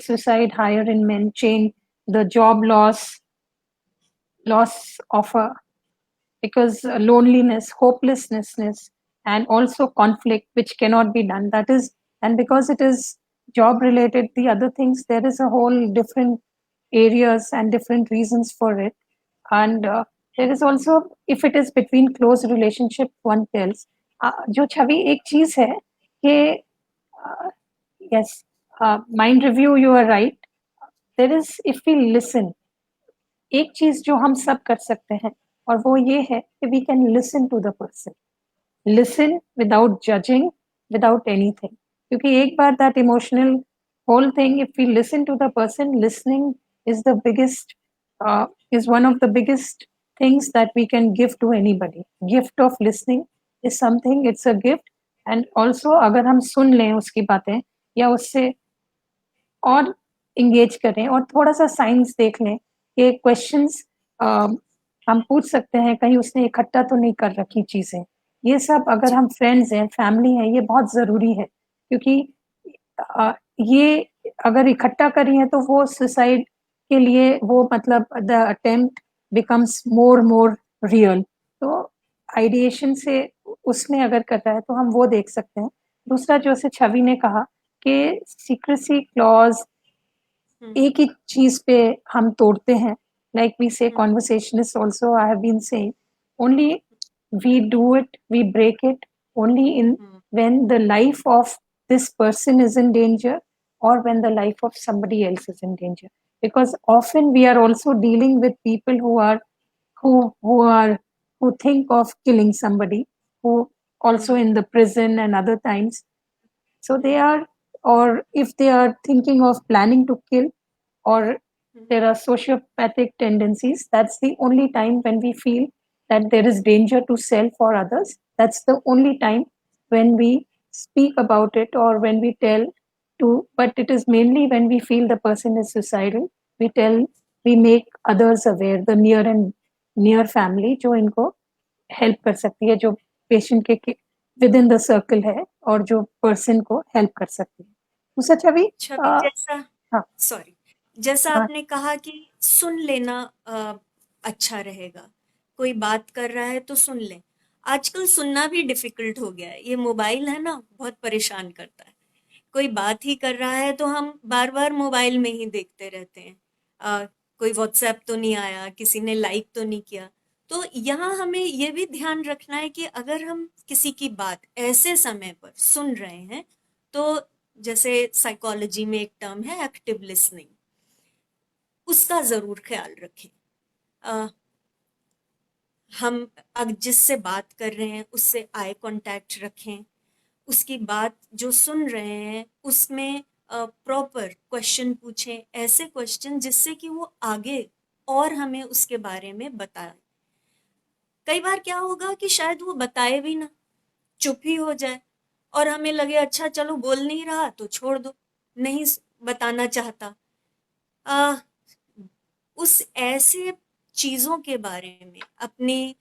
suicide higher in men. Change, the job loss of a, because loneliness, hopelessness, and also conflict which cannot be done, that is, and because it is job related, the other things, there is a whole different areas and different reasons for it. And there is also, if it is between close relationship, one tells, जो छवि एक चीज है कि yes, mind review, you are right, there is, if we listen, एक चीज जो हम सब कर सकते हैं, और वो ये है कि we can listen to the person, listen without judging, without anything, क्योंकि एक बार that emotional whole thing, if we listen to the person, listening is the biggest, is one of the biggest things that we can give to anybody. Gift of listening is something, it's a gift. And also अगर हम सुन लें उसकी बातें या उससे और एंगेज करें और थोड़ा-सा साइंस देख लें कि क्वेश्चंस हम पूछ सकते हैं, कहीं उसने इकट्ठा तो नहीं कर रखी चीज़ें। ये सब अगर जी। हम फ्रेंड्स हैं, फैमिली हैं, ये बहुत ज़रूरी है, क्योंकि अ, ये अगर इकट्ठा करी हैं तो वो सुसाइड के लिए वो मतलब the attempt becomes more real. तो आइडिएशन से उसमें अगर कर रहा है तो हम वो देख सकते हैं। दूसरा, जैसे छवि ने कहा कि सीक्रेसी क्लॉज़ हम्म एक ही चीज़ पे हम तोड़ते हैं, like we say hmm conversationist also I have been saying, only we do it, we break it only in hmm when the life of this person is in danger, or when the life of somebody else is in danger. Because often we are also dealing with people who are who think of killing somebody, who also in the prison and other times. So they are, or if they are thinking of planning to kill, or there are sociopathic tendencies, that's the only time when we feel that there is danger to self or others. That's the only time when we speak about it, or when we tell to, but it is mainly when we feel the person is suicidal. We tell, we make others aware, the near and near family, जो इनको हेल्प कर सकती है, जो पेशेंट के विद इन द सर्कल है, और जो पर्सन को हेल्प कर सकती है। दूसरा छवि, छवि जैसा हाँ सॉरी जैसा हाँ आपने कहा कि सुन लेना अच्छा रहेगा। कोई बात कर रहा है तो सुन लें। आजकल सुनना भी डिफिकल्ट हो गया है। ये मोबाइल है ना, बहुत परेशान करता है। कोई बात ही कर रहा है तो हम बार-बार मोबाइल में ही देखते रहते हैं। कोई व्हाट्सएप तो नहीं आया, किसी ने लाइक तो नहीं किया। तो यहाँ हमें ये भी ध्यान रखना है कि अगर हम किसी की बात ऐसे समय पर सुन रहे हैं, तो जैसे साइकोलॉजी में एक टर्म है एक्टिव लिसनिंग, उसका ज़रूर ख़्याल रखें। अ, हम अब जिससे बात कर रहे हैं, उससे आई कॉन्टैक्ट रखें। उसकी बात जो सुन रहे हैं उसमें प्रॉपर क्वेश्चन पूछें, ऐसे क्वेश्चन जिससे कि वो आगे और हमें उसके बारे में बताए। कई बार क्या होगा कि शायद वो बताए भी ना, चुप ही हो जाए और हमें लगे अच्छा चलो बोल नहीं रहा तो छोड़ दो, नहीं बताना चाहता। आ, उस ऐसे चीज़ों के बारे में, अपने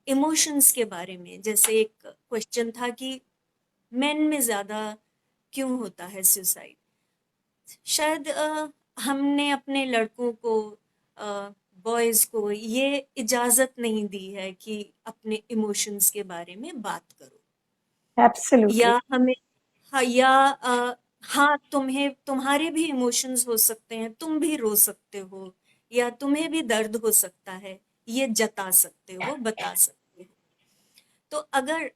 इमोशंस के बारे में, जैसे एक क्वेश्चन था कि मेन में ज़्यादा क्यों होता है सुसाइड? शायद हमने अपने लड़कों को, बॉयज़ को ये इजाज़त नहीं दी है कि अपने इमोशंस के बारे में बात करो। एब्सोल्युटली। या हमें हाँ, या हाँ, तुम्हारे भी इमोशंस हो सकते हैं, तुम भी रो सकते हो, या तुम्हें भी दर्द हो सकता है, ये जता सकते हो, बता सकते हो। तो अगर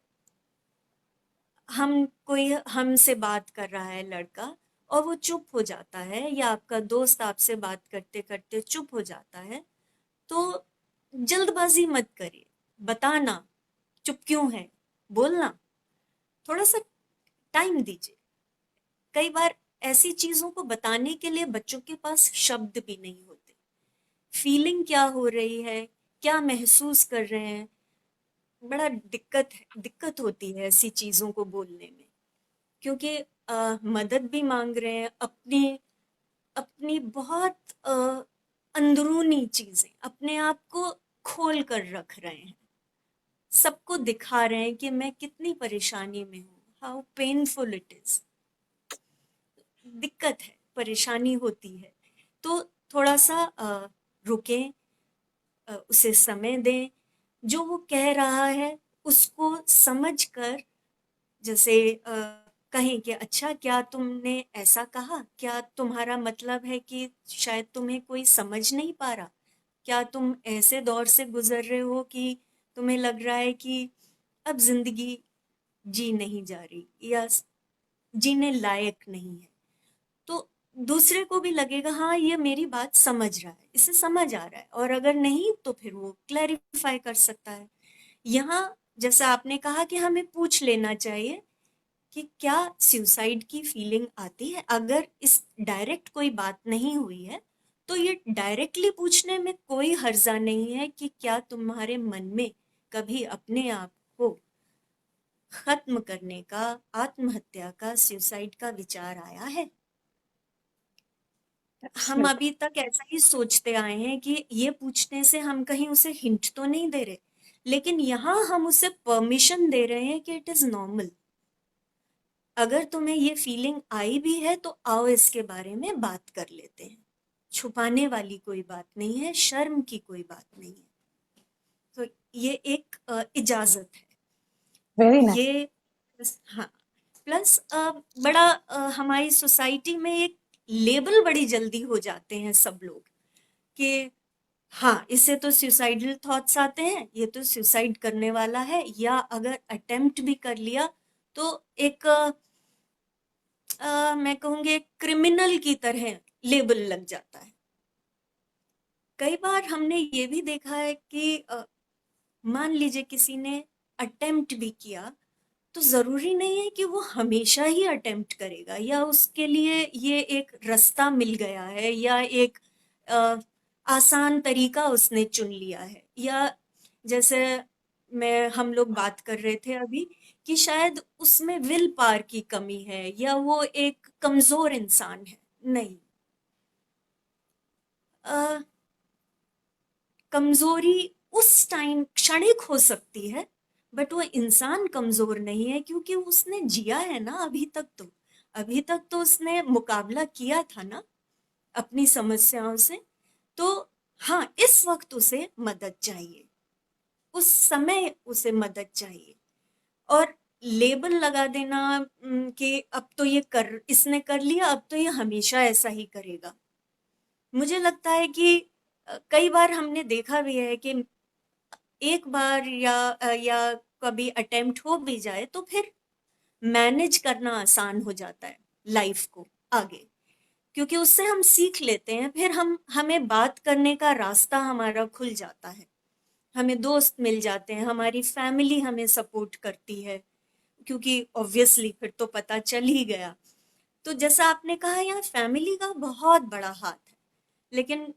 हम कोई हमसे बात कर रहा है लड़का और वो चुप हो जाता है, या आपका दोस्त आपसे बात करते करते चुप हो जाता है, तो जल्दबाजी मत करिए, बताना चुप क्यों है, बोलना, थोड़ा सा टाइम दीजिए। कई बार ऐसी चीजों को बताने के लिए बच्चों के पास शब्द भी नहीं होते। फीलिंग क्या हो रही है, क्या महसूस कर रहे हैं, बड़ा दिक्कत होती है ऐसी चीजों को बोलने में, क्योंकि मदद भी मांग रहे हैं, अपनी अपनी बहुत अंदरूनी चीजें अपने आप को खोल कर रख रहे हैं, सबको दिखा रहे हैं कि मैं कितनी परेशानी में हूँ, हाउ पेनफुल इट इज। दिक्कत है, परेशानी होती है। तो थोड़ा सा रुकें, उसे समय दें, जो वो कह रहा है उसको समझ कर, जैसे कहें कि अच्छा क्या तुमने ऐसा कहा, क्या तुम्हारा मतलब है कि शायद तुम्हें कोई समझ नहीं पा रहा, क्या तुम ऐसे दौर से गुजर रहे हो कि तुम्हें लग रहा है कि अब जिंदगी जी नहीं जा रही, या जीने लायक नहीं है। तो दूसरे को भी लगेगा हाँ ये मेरी बात समझ रहा है, इसे समझ आ रहा है, और अगर नहीं तो फिर वो क्लैरिफाई कर सकता है। यहाँ जैसा आपने कहा कि हमें पूछ लेना चाहिए कि क्या सुसाइड की फीलिंग आती है। अगर इस डायरेक्ट कोई बात नहीं हुई है तो ये डायरेक्टली पूछने में कोई हर्जा नहीं है कि क्या तुम्हारे मन में कभी अपने आप को खत्म करने का, आत्महत्या का, सुसाइड का विचार आया है। हम एब्सोल्युटली। अभी तक ऐसा ही सोचते आए हैं कि ये पूछने से हम कहीं उसे हिंट तो नहीं दे रहे, लेकिन यहाँ हम उसे परमिशन दे रहे हैं कि इट इज नॉर्मल। अगर तुम्हें ये फीलिंग आई भी है तो आओ इसके बारे में बात कर लेते हैं। छुपाने वाली कोई बात नहीं है, शर्म की कोई बात नहीं है। तो ये एक इजाजत है। Very nice. ये हाँ, प्लस बड़ा हमारी सोसाइटी में एक लेबल बड़ी जल्दी हो जाते हैं सब लोग कि हाँ, इससे तो सुसाइडल थॉट्स आते हैं, ये तो सुसाइड करने वाला है, या अगर अटेम्प्ट भी कर लिया तो एक मैं कहूँगी क्रिमिनल की तरह लेबल लग जाता है। कई बार हमने ये भी देखा है कि मान लीजिए किसी ने अटेम्प्ट भी किया, तो ज़रूरी नहीं है कि वो हमेशा ही अटेम्प्ट करेगा, या उसके लिए ये एक रास्ता मिल गया है, या एक अ, आसान तरीका उसने चुन लिया है, या जैसे मैं हम लोग बात कर रहे थे अभी कि शायद उसमें विल पावर की कमी है, या वो एक कमज़ोर इंसान है। नहीं, अ, कमजोरी उस टाइम क्षणिक हो सकती है, बट वो इंसान कमजोर नहीं है, क्योंकि उसने जिया है ना अभी तक तो उसने मुकाबला किया था ना अपनी समस्याओं से। तो हाँ, इस वक्त उसे मदद चाहिए, उस समय उसे मदद चाहिए। और लेबल लगा देना कि अब तो ये कर इसने कर लिया, अब तो ये हमेशा ऐसा ही करेगा, मुझे लगता है कि कई बार हमने देखा भी है कि एक बार या कभी अटेम्प्ट हो भी जाए तो फिर मैनेज करना आसान हो जाता है लाइफ को आगे, क्योंकि उससे हम सीख लेते हैं, फिर हमें बात करने का रास्ता हमारा खुल जाता है, हमें दोस्त मिल जाते हैं, हमारी फैमिली हमें सपोर्ट करती है, क्योंकि ऑब्वियसली फिर तो पता चल ही गया। तो जैसा आपने कहा, यहाँ फैमिली का बहुत बड़ा हाथ है, लेकिन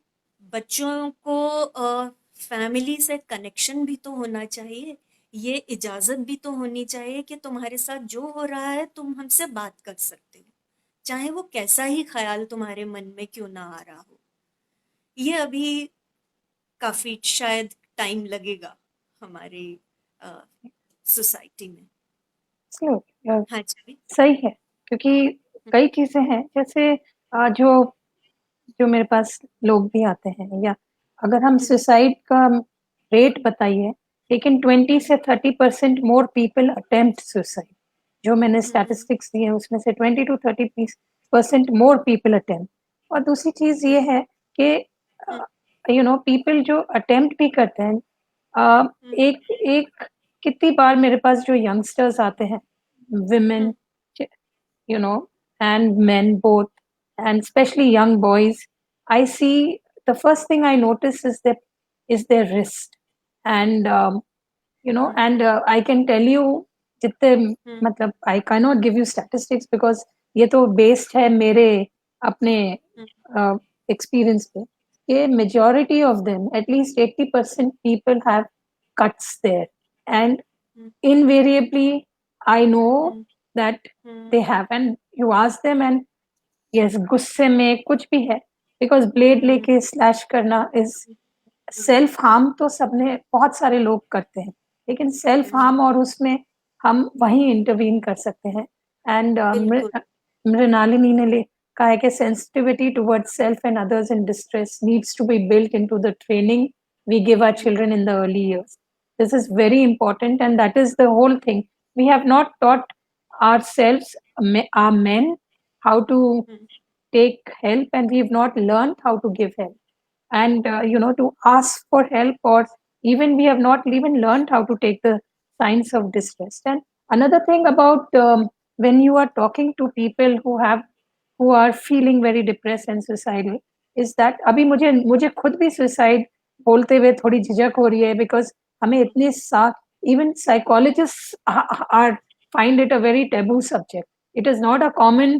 बच्चों को फैमिली से कनेक्शन भी तो होना चाहिए, ये इजाजत भी तो होनी चाहिए कि तुम्हारे साथ जो हो रहा है तुम हमसे बात कर सकते हो, चाहे वो कैसा ही ख्याल तुम्हारे मन में क्यों ना आ रहा हो। ये अभी काफी शायद टाइम लगेगा हमारे सोसाइटी में। Absolutely, हाँ जी। सही है, क्योंकि कई चीजें हैं, जैसे जो जो मेरे पास लोग भी आते हैं, या अगर हम सुसाइड का रेट बताइए, लेकिन 20 से 30% मोर पीपल अटेम्प्ट सुसाइड। जो मैंने स्टैटिस्टिक्स दिए हैं उसमें से 20 to 30% मोर पीपल अटेम्प्ट। और दूसरी चीज ये है कि पीपल जो अटेम्प्ट भी करते हैं, एक एक कितनी बार मेरे पास जो यंगस्टर्स आते हैं, women, you know, and men both, and especially young boys, I see the first thing I notice is their wrist, and and I can tell you, जितने मतलब I cannot give you statistics because ये तो based है मेरे अपने experience पे, कि majority of them, at least 80% people have cuts there, and invariably I know that they have, and you ask them and yes, गुस्से में कुछ भी है, because ब्लेड लेके स्लैश करना इज सेल्फ हार्म, तो सबने बहुत सारे लोग करते हैं, लेकिन सेल्फ हार्म और उसमें हम वहीं इंटरवीन कर सकते हैं। एंड बिल्कुल। मृणालिनी ने कहा है कि sensitivity towards self and others in distress needs to be built into the training we give our children in the early years. This is very important, and that is the whole thing. We have not taught ourselves, our men, how to take help, and we've not learned how to give help, and to ask for help, or even we have not even learned how to take the signs of distress. And another thing about, when you are talking to people who are feeling very depressed and suicidal, is that अभी मुझे मुझे खुद भी suicide बोलते हुए थोड़ी झिझक हो रही है, because हमें इतने साथ, even psychologists are find it a very taboo subject. It is not a common,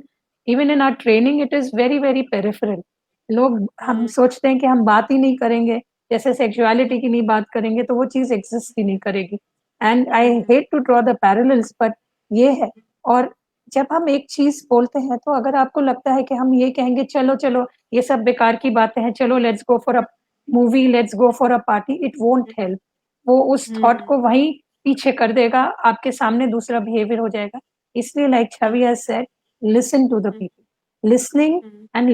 even in our training it is very very peripheral. लोग, हम सोचते हैं कि हम बात ही नहीं करेंगे, जैसे सेक्सुअलिटी की नहीं बात करेंगे तो वो चीज एग्जिस्ट ही नहीं करेगी। And I hate to draw the parallels, but ये है। और जब हम एक चीज बोलते हैं, तो अगर आपको लगता है कि हम ये कहेंगे चलो चलो ये सब बेकार की बातें हैं, चलो let's go for a movie, let's go for a party, it won't help. वो उस थॉट को वहीं पीछे कर देगा, आपके सामने दूसरा बिहेवियर हो जाएगा। इसलिए like Chhavi has said, listen to the people, listening, and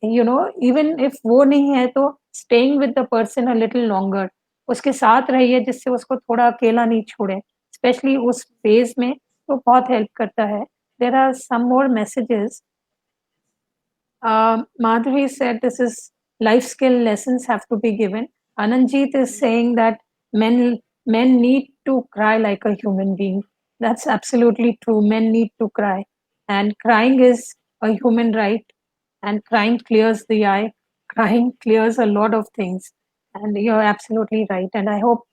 even if वो नहीं है तो staying with the person a little longer, उसके साथ रहिए, जिससे उसको थोड़ा अकेला नहीं छोड़े, स्पेशली उस फेज में, तो बहुत हेल्प करता है। There are some more messages. Madhuri said this is life skill lessons have to be given. Ananjit is saying that men need to cry like a human being. That's absolutely true. Men need to cry, and crying is a human right, and crying clears the eye. crying clears a lot of things, and you're absolutely right. And I hope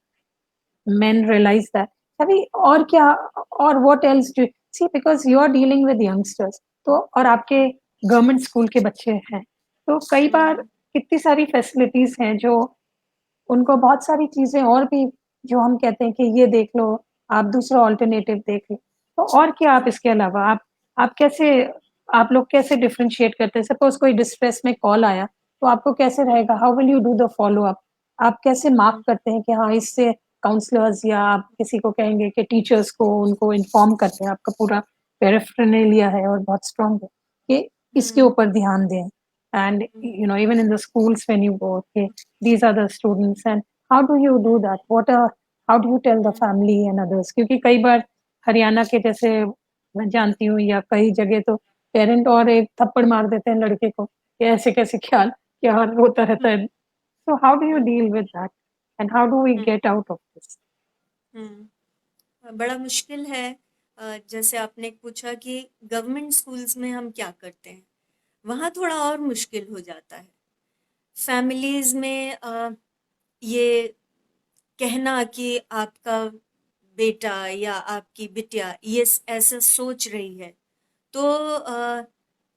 men realize that. अभी और क्या, और what else do you see, because you are dealing with youngsters, तो और आपके गवर्नमेंट स्कूल के बच्चे हैं, तो कई बार कितनी सारी फैसिलिटीज हैं जो उनको बहुत सारी चीजें और भी, जो हम कहते हैं कि ये देख लो, आप दूसरा ऑल्टरनेटिव देख लो, तो और क्या आप इसके अलावा आप कैसे, आप लोग कैसे डिफरेंशिएट करते हैं? सपोज कोई डिस्ट्रेस में कॉल आया, तो आपको कैसे रहेगा? How will you do the follow up? आप कैसे मार्क करते हैं कि हाँ, इससे काउंसलर्स या आप किसी को कहेंगे कि टीचर्स को उनको इन्फॉर्म करते हैं, आपका पूरा पैराफर्नेलिया है और बहुत स्ट्रांग है कि इसके ऊपर ध्यान दें, and even in the schools when you go, okay, these are the students, and how do you do that? How do you tell the family and others? क्योंकि कई बार हरियाणा के जैसे मैं जानती हूँ, या कई जगह तो पेरेंट और एक थप्पड़ मार देते हैं लड़के को कि ऐसे कैसे ख्याल, क्या रोता रहता है, so how do you deal with that, and how do we get out of this? बड़ा मुश्किल है। जैसे आपने पूछा कि गवर्नमेंट स्कूल्स में हम क्या करते हैं, वहाँ थोड़ा और मुश्किल हो जाता है। फैमिलीज में ये कहना कि आपका बेटा या आपकी बिटिया ये ऐसा सोच रही है, तो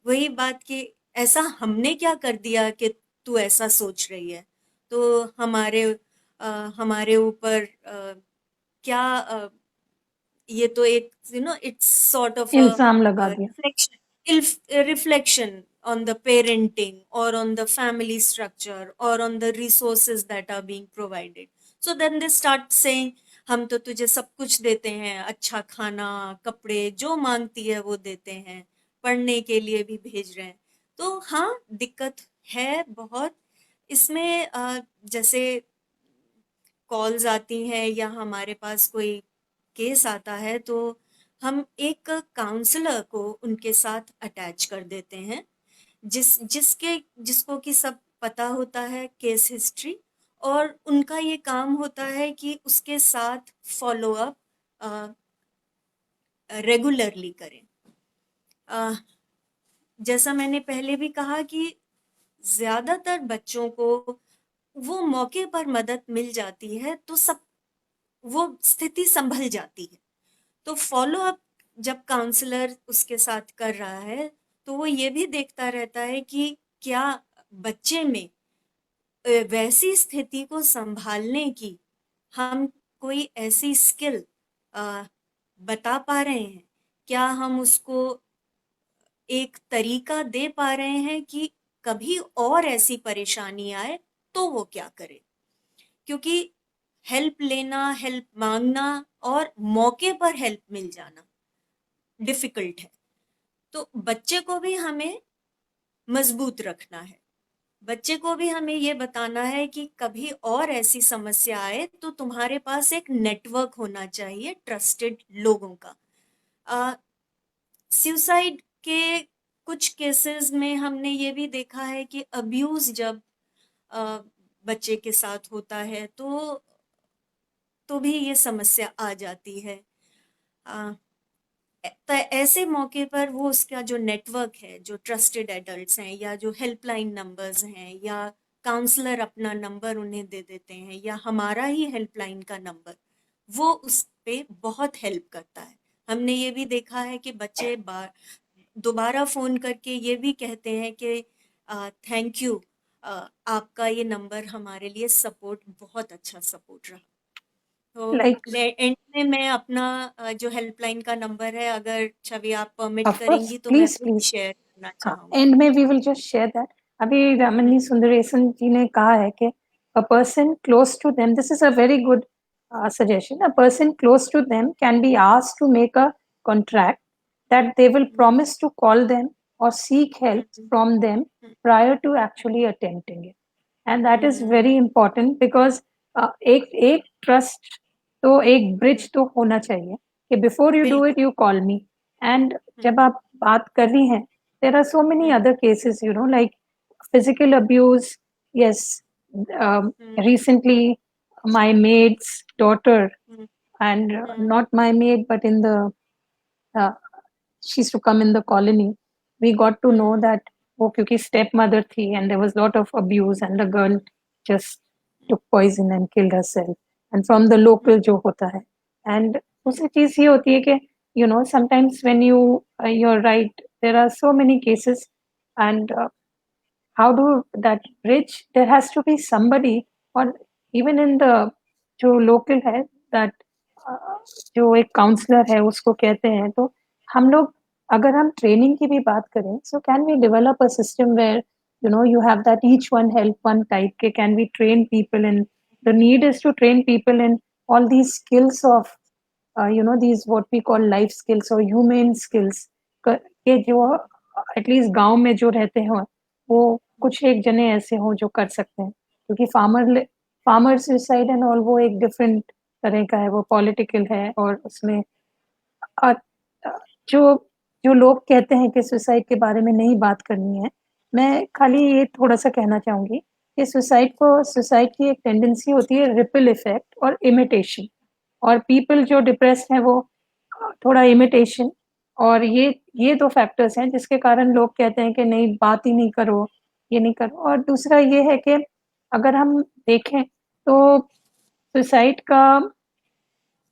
वही बात कि ऐसा हमने क्या कर दिया कि तू ऐसा सोच रही है, तो हमारे ऊपर क्या ये तो एक इट्स सॉर्ट ऑफ इल्जाम लगा दिया। reflection on the parenting or on the family structure or on the resources that are being provided. So then they start saying हम तो तुझे सब कुछ देते हैं, अच्छा खाना, कपड़े, जो मांगती है वो देते हैं, पढ़ने के लिए भी भेज रहे हैं। तो हाँ, दिक्कत है बहुत इसमें। जैसे कॉल्स आती हैं या हमारे पास कोई केस आता है, तो हम एक काउंसलर को उनके साथ अटैच कर देते हैं, जिसको कि सब पता होता है केस हिस्ट्री, और उनका ये काम होता है कि उसके साथ फॉलो अप रेगुलरली करें। जैसा मैंने पहले भी कहा कि ज्यादातर बच्चों को वो मौके पर मदद मिल जाती है, तो सब वो स्थिति संभल जाती है। तो फॉलो अप जब काउंसलर उसके साथ कर रहा है, तो वो ये भी देखता रहता है कि क्या बच्चे में वैसी स्थिति को संभालने की हम कोई ऐसी स्किल बता पा रहे हैं, क्या हम उसको एक तरीका दे पा रहे हैं कि कभी और ऐसी परेशानी आए तो वो क्या करे। क्योंकि हेल्प लेना, हेल्प मांगना और मौके पर हेल्प मिल जाना डिफिकल्ट है। तो बच्चे को भी हमें मजबूत रखना है, बच्चे को भी हमें ये बताना है कि कभी और ऐसी समस्या आए तो तुम्हारे पास एक नेटवर्क होना चाहिए ट्रस्टेड लोगों का। सुसाइड के कुछ केसेस में हमने ये भी देखा है कि अब्यूज जब बच्चे के साथ होता है, तो भी ये समस्या आ जाती है। तो ऐसे मौके पर वो उसका जो नेटवर्क है, जो ट्रस्टेड एडल्ट्स हैं या जो हेल्पलाइन नंबर्स हैं, या काउंसलर अपना नंबर उन्हें दे देते हैं, या हमारा ही हेल्पलाइन का नंबर, वो उस पे बहुत हेल्प करता है। हमने ये भी देखा है कि बच्चे दोबारा फोन करके ये भी कहते हैं कि थैंक यू, आपका ये नंबर हमारे लिए सपोर्ट, बहुत अच्छा सपोर्ट रहा। तो Like, एंड में मैं अपना जो हेल्पलाइन का नंबर है, अगर छवि आप परमिट of course, करेंगी तो मैं please, वो please. शेयर करना हाँ, चाहूंगी। एंड में we will just share that. अभी रामनी सुंदरेशन जी ने कहा है कि a person close to them, this is a very good suggestion, a person close to them can be asked to make a contract that they will promise to call them or seek help from them prior to actually attempting it, and that is very important because एक ट्रस्ट, तो एक ब्रिज तो होना चाहिए कि before you do it you call me. And जब आप बात कर रही हैं, there are so many other cases, like physical abuse. Yes, recently my maid's daughter, and not my maid, but in the, uh, she used to come in the colony. We got to know that वो क्योंकि स्टेप मदर थी and there was lot of abuse and the girl just took poison and killed herself and from the local जो होता है and दूसरी चीज ये होती है कि sometimes when you're right, there are so many cases and how do that bridge, there has to be somebody or even in the जो लोकल है that जो एक काउंसलर है उसको कहते हैं तो हम लोग अगर हम ट्रेनिंग की भी बात करें so can we develop a system where you have that each one help one type के can we train people in the need is to train people in all these skills of these what we call life skills or humane skills के जो एटलीस्ट गांव में जो रहते हो वो कुछ एक जने ऐसे हो जो कर सकते हैं क्योंकि फार्मर सुसाइड एंड ऑल वो एक डिफरेंट तरह का है वो पॉलिटिकल है और उसमें अ, जो जो लोग कहते हैं कि सुसाइड के बारे में नहीं बात करनी है मैं खाली ये थोड़ा सा कहना चाहूंगी कि सुसाइड की एक टेंडेंसी होती है रिपल इफेक्ट और इमिटेशन और पीपल जो डिप्रेस्ड हैं वो थोड़ा इमिटेशन और ये 2 फैक्टर्स हैं जिसके कारण लोग कहते हैं कि नहीं बात ही नहीं करो, ये नहीं करो और दूसरा ये है कि अगर हम देखें तो सुसाइड का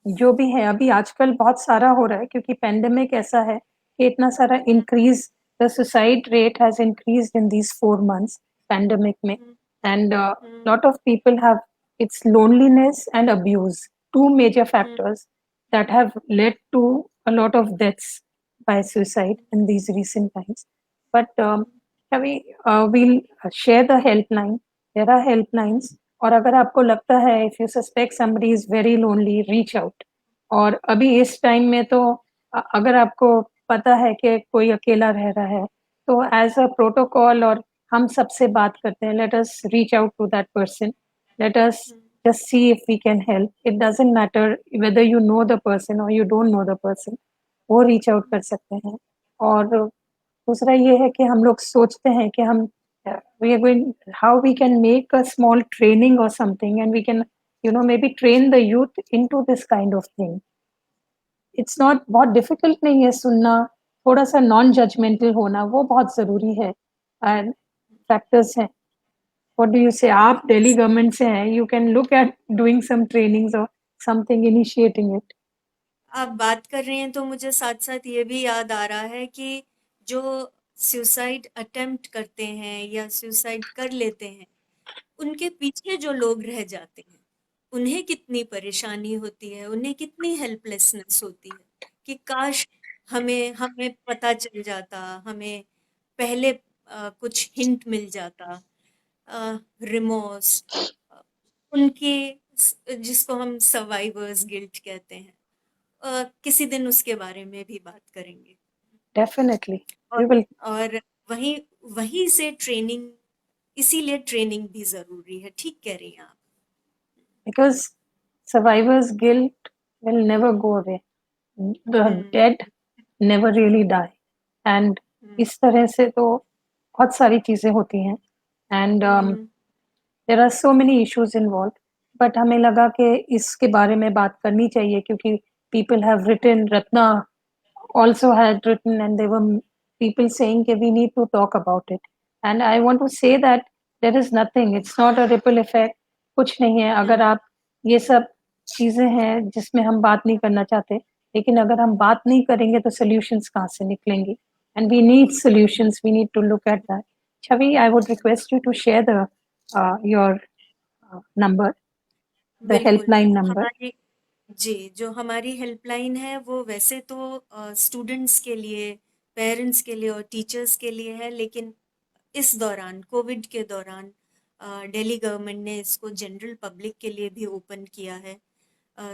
जो भी है अभी आजकल बहुत सारा हो रहा है क्योंकि पैंडेमिक ऐसा है कि इतना सारा increase the suicide rate has increased in these 4 months pandemic में and lot of people have it's loneliness and abuse, two major factors that have led to a lot of deaths by suicide in these recent times. But shall we we'll share the helpline. There are helplines और अगर आपको लगता है if you suspect somebody is very lonely reach out और अभी इस टाइम में तो अगर आपको पता है कि कोई अकेला रह रहा है तो एज अ प्रोटोकॉल और हम सबसे बात करते हैं let us reach out to that person let us just see if we can help it doesn't matter whether you know the person or you don't know the person वो रीच आउट कर सकते हैं और दूसरा ये है कि हम लोग सोचते हैं कि हम we are going how we can make a small training or something and we can maybe train the youth into this kind of thing it's not बहुत डिफिकल्ट नहीं है सुनना थोड़ा सा नॉन जजमेंटल होना वो बहुत जरूरी है एंड फैक्टर्स हैं व्हाट डू यू से आप दिल्ली गवर्नमेंट से हैं you can look at doing some trainings और समथिंग इनिशिएटिंग इट आप बात कर रहे हैं तो मुझे साथ-साथ ये भी याद आ रहा है कि जो सुसाइड अटेम्प्ट करते हैं या सुसाइड कर लेते हैं, उनके पीछे जो लोग रह जाते हैं, उन्हें कितनी परेशानी होती है, उन्हें कितनी हेल्पलेसनेस होती है कि काश हमें हमें पता चल जाता, हमें पहले कुछ हिंट मिल जाता। रिमोर्स, उनके जिसको हम सर्वाइवर्स गिल्ट कहते हैं, किसी दिन उसके बारे में भी बात करेंगे। डेफिनेटली और वी विल और वहीं वहीं से ट्रेनिंग, इसीलिए ट्रेनिंग भी ज़रूरी है। ठीक कह रही हैं आप। Because survivors guilt will never go away the hmm, dead never really die and hmm, इस तरह से तो बहुत सारी चीजें होती हैं and hmm, there are so many issues involve but हमें लगा कि इसके बारे में बात करनी चाहिए क्योंकि people have written Ratna also had written and there were people saying that we need to talk about it and I want to say that there is nothing it's not a ripple effect कुछ नहीं है हुँ, अगर आप ये सब चीजें हैं जिसमें हम बात नहीं करना चाहते लेकिन अगर हम बात नहीं करेंगे तो सॉल्यूशंस कहाँ से निकलेंगी and we need solutions we need to look at that Chavi I would request you to share the your number the बिल्कुल। helpline number हमारी जी, जो हमारी हेल्पलाइन है वो वैसे तो स्टूडेंट्स के लिए, पेरेंट्स के लिए और टीचर्स के लिए है, लेकिन इस दौरान, कोविड के दौरान दिल्ली गवर्नमेंट ने इसको जनरल पब्लिक के लिए भी ओपन किया है।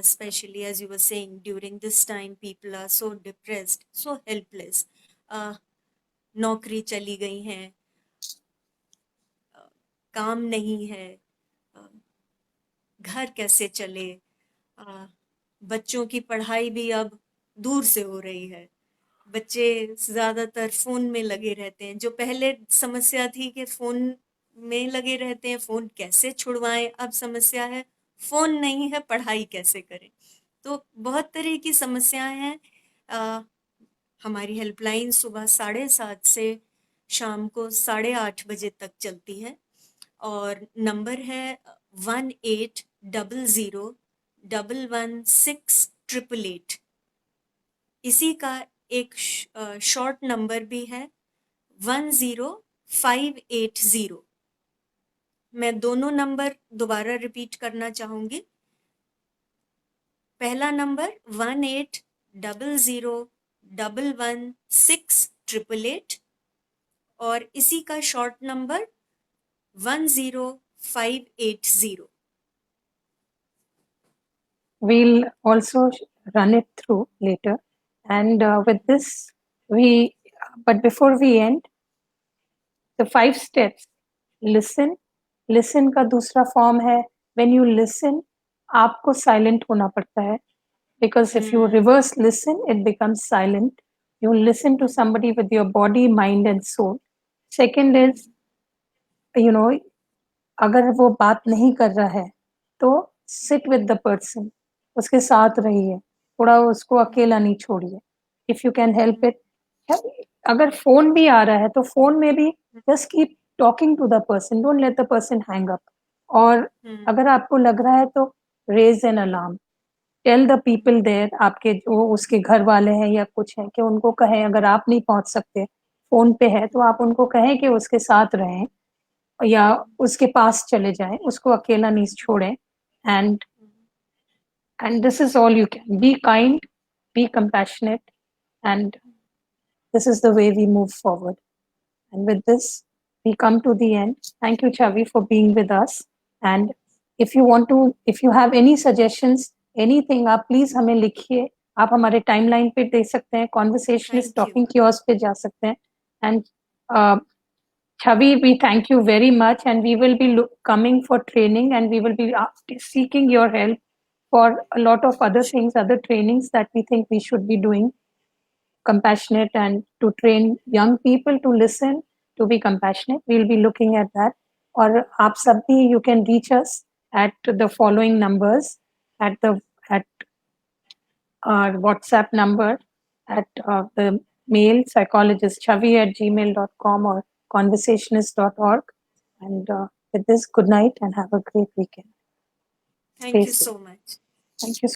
Specially as you were saying during this time people are so depressed, so helpless. नौकरी चली गई हैं, अ, काम नहीं है, अ, घर कैसे चले, अ, बच्चों की पढ़ाई भी अब दूर से हो रही है। बच्चे ज़्यादातर फ़ोन में लगे रहते हैं। जो पहले समस्या थी कि फ़ोन में लगे रहते हैं, फ़ोन कैसे छुड़वाएँ? अब समस्या है फ़ोन नहीं है, पढ़ाई कैसे करें? तो बहुत तरह की समस्याएँ हैं। अ, हमारी हेल्पलाइन सुबह 7:30 से शाम को 8:30 बजे तक चलती है और नंबर है 1800116888। इसी का एक शॉर्ट नंबर भी है 10580। मैं दोनों नंबर दोबारा रिपीट करना चाहूंगी। पहला नंबर 1800116888 और इसी का short number 10580। We'll also run it through later. And with this, but before we end, the 5 steps. Listen. Listen का दूसरा फॉर्म है, when you listen, आपको silent होना पड़ता है. Because if you reverse listen, it becomes silent. You listen to somebody with your body, mind and soul. Second is, अगर वो बात नहीं कर रहा है, तो sit with the person. उसके साथ रहिए, थोड़ा उसको अकेला नहीं छोड़िए. If you can help it. अगर phone भी आ रहा है, तो phone में भी just keep talking to the person. Don't let the person hang up. और अगर आपको लग रहा है तो raise an alarm. Tell the people there, आपके जो उसके घर वाले हैं या कुछ हैं, कि उनको कहें अगर आप नहीं पहुंच सकते, फोन पे है तो आप उनको कहें कि उसके साथ रहें या उसके पास चले जाएं, उसको अकेला नहीं छोड़ें. And this is all you can. Be kind, be compassionate, and this is the way we move forward. And with this, we come to the end. Thank you, Chavi, for being with us. And if you have any suggestions, anything, आप please हमें लिखिए. आप हमारे timeline पे दे सकते हैं, Conversationalist Talking Kiosk पे जा सकते हैं. And Chavi, we thank you very much, and we will be coming for training, and we will be seeking your help for a lot of other things, other trainings that we think we should be doing. Compassionate and to train young people to listen, to be compassionate. We'll be looking at that. Or aap sab bhi, you can reach us at the following numbers, at our WhatsApp number, at the mail psychologistchavi@gmail.com or conversationist.org. And with this, good night and have a great weekend. Thank you so much. Thank you.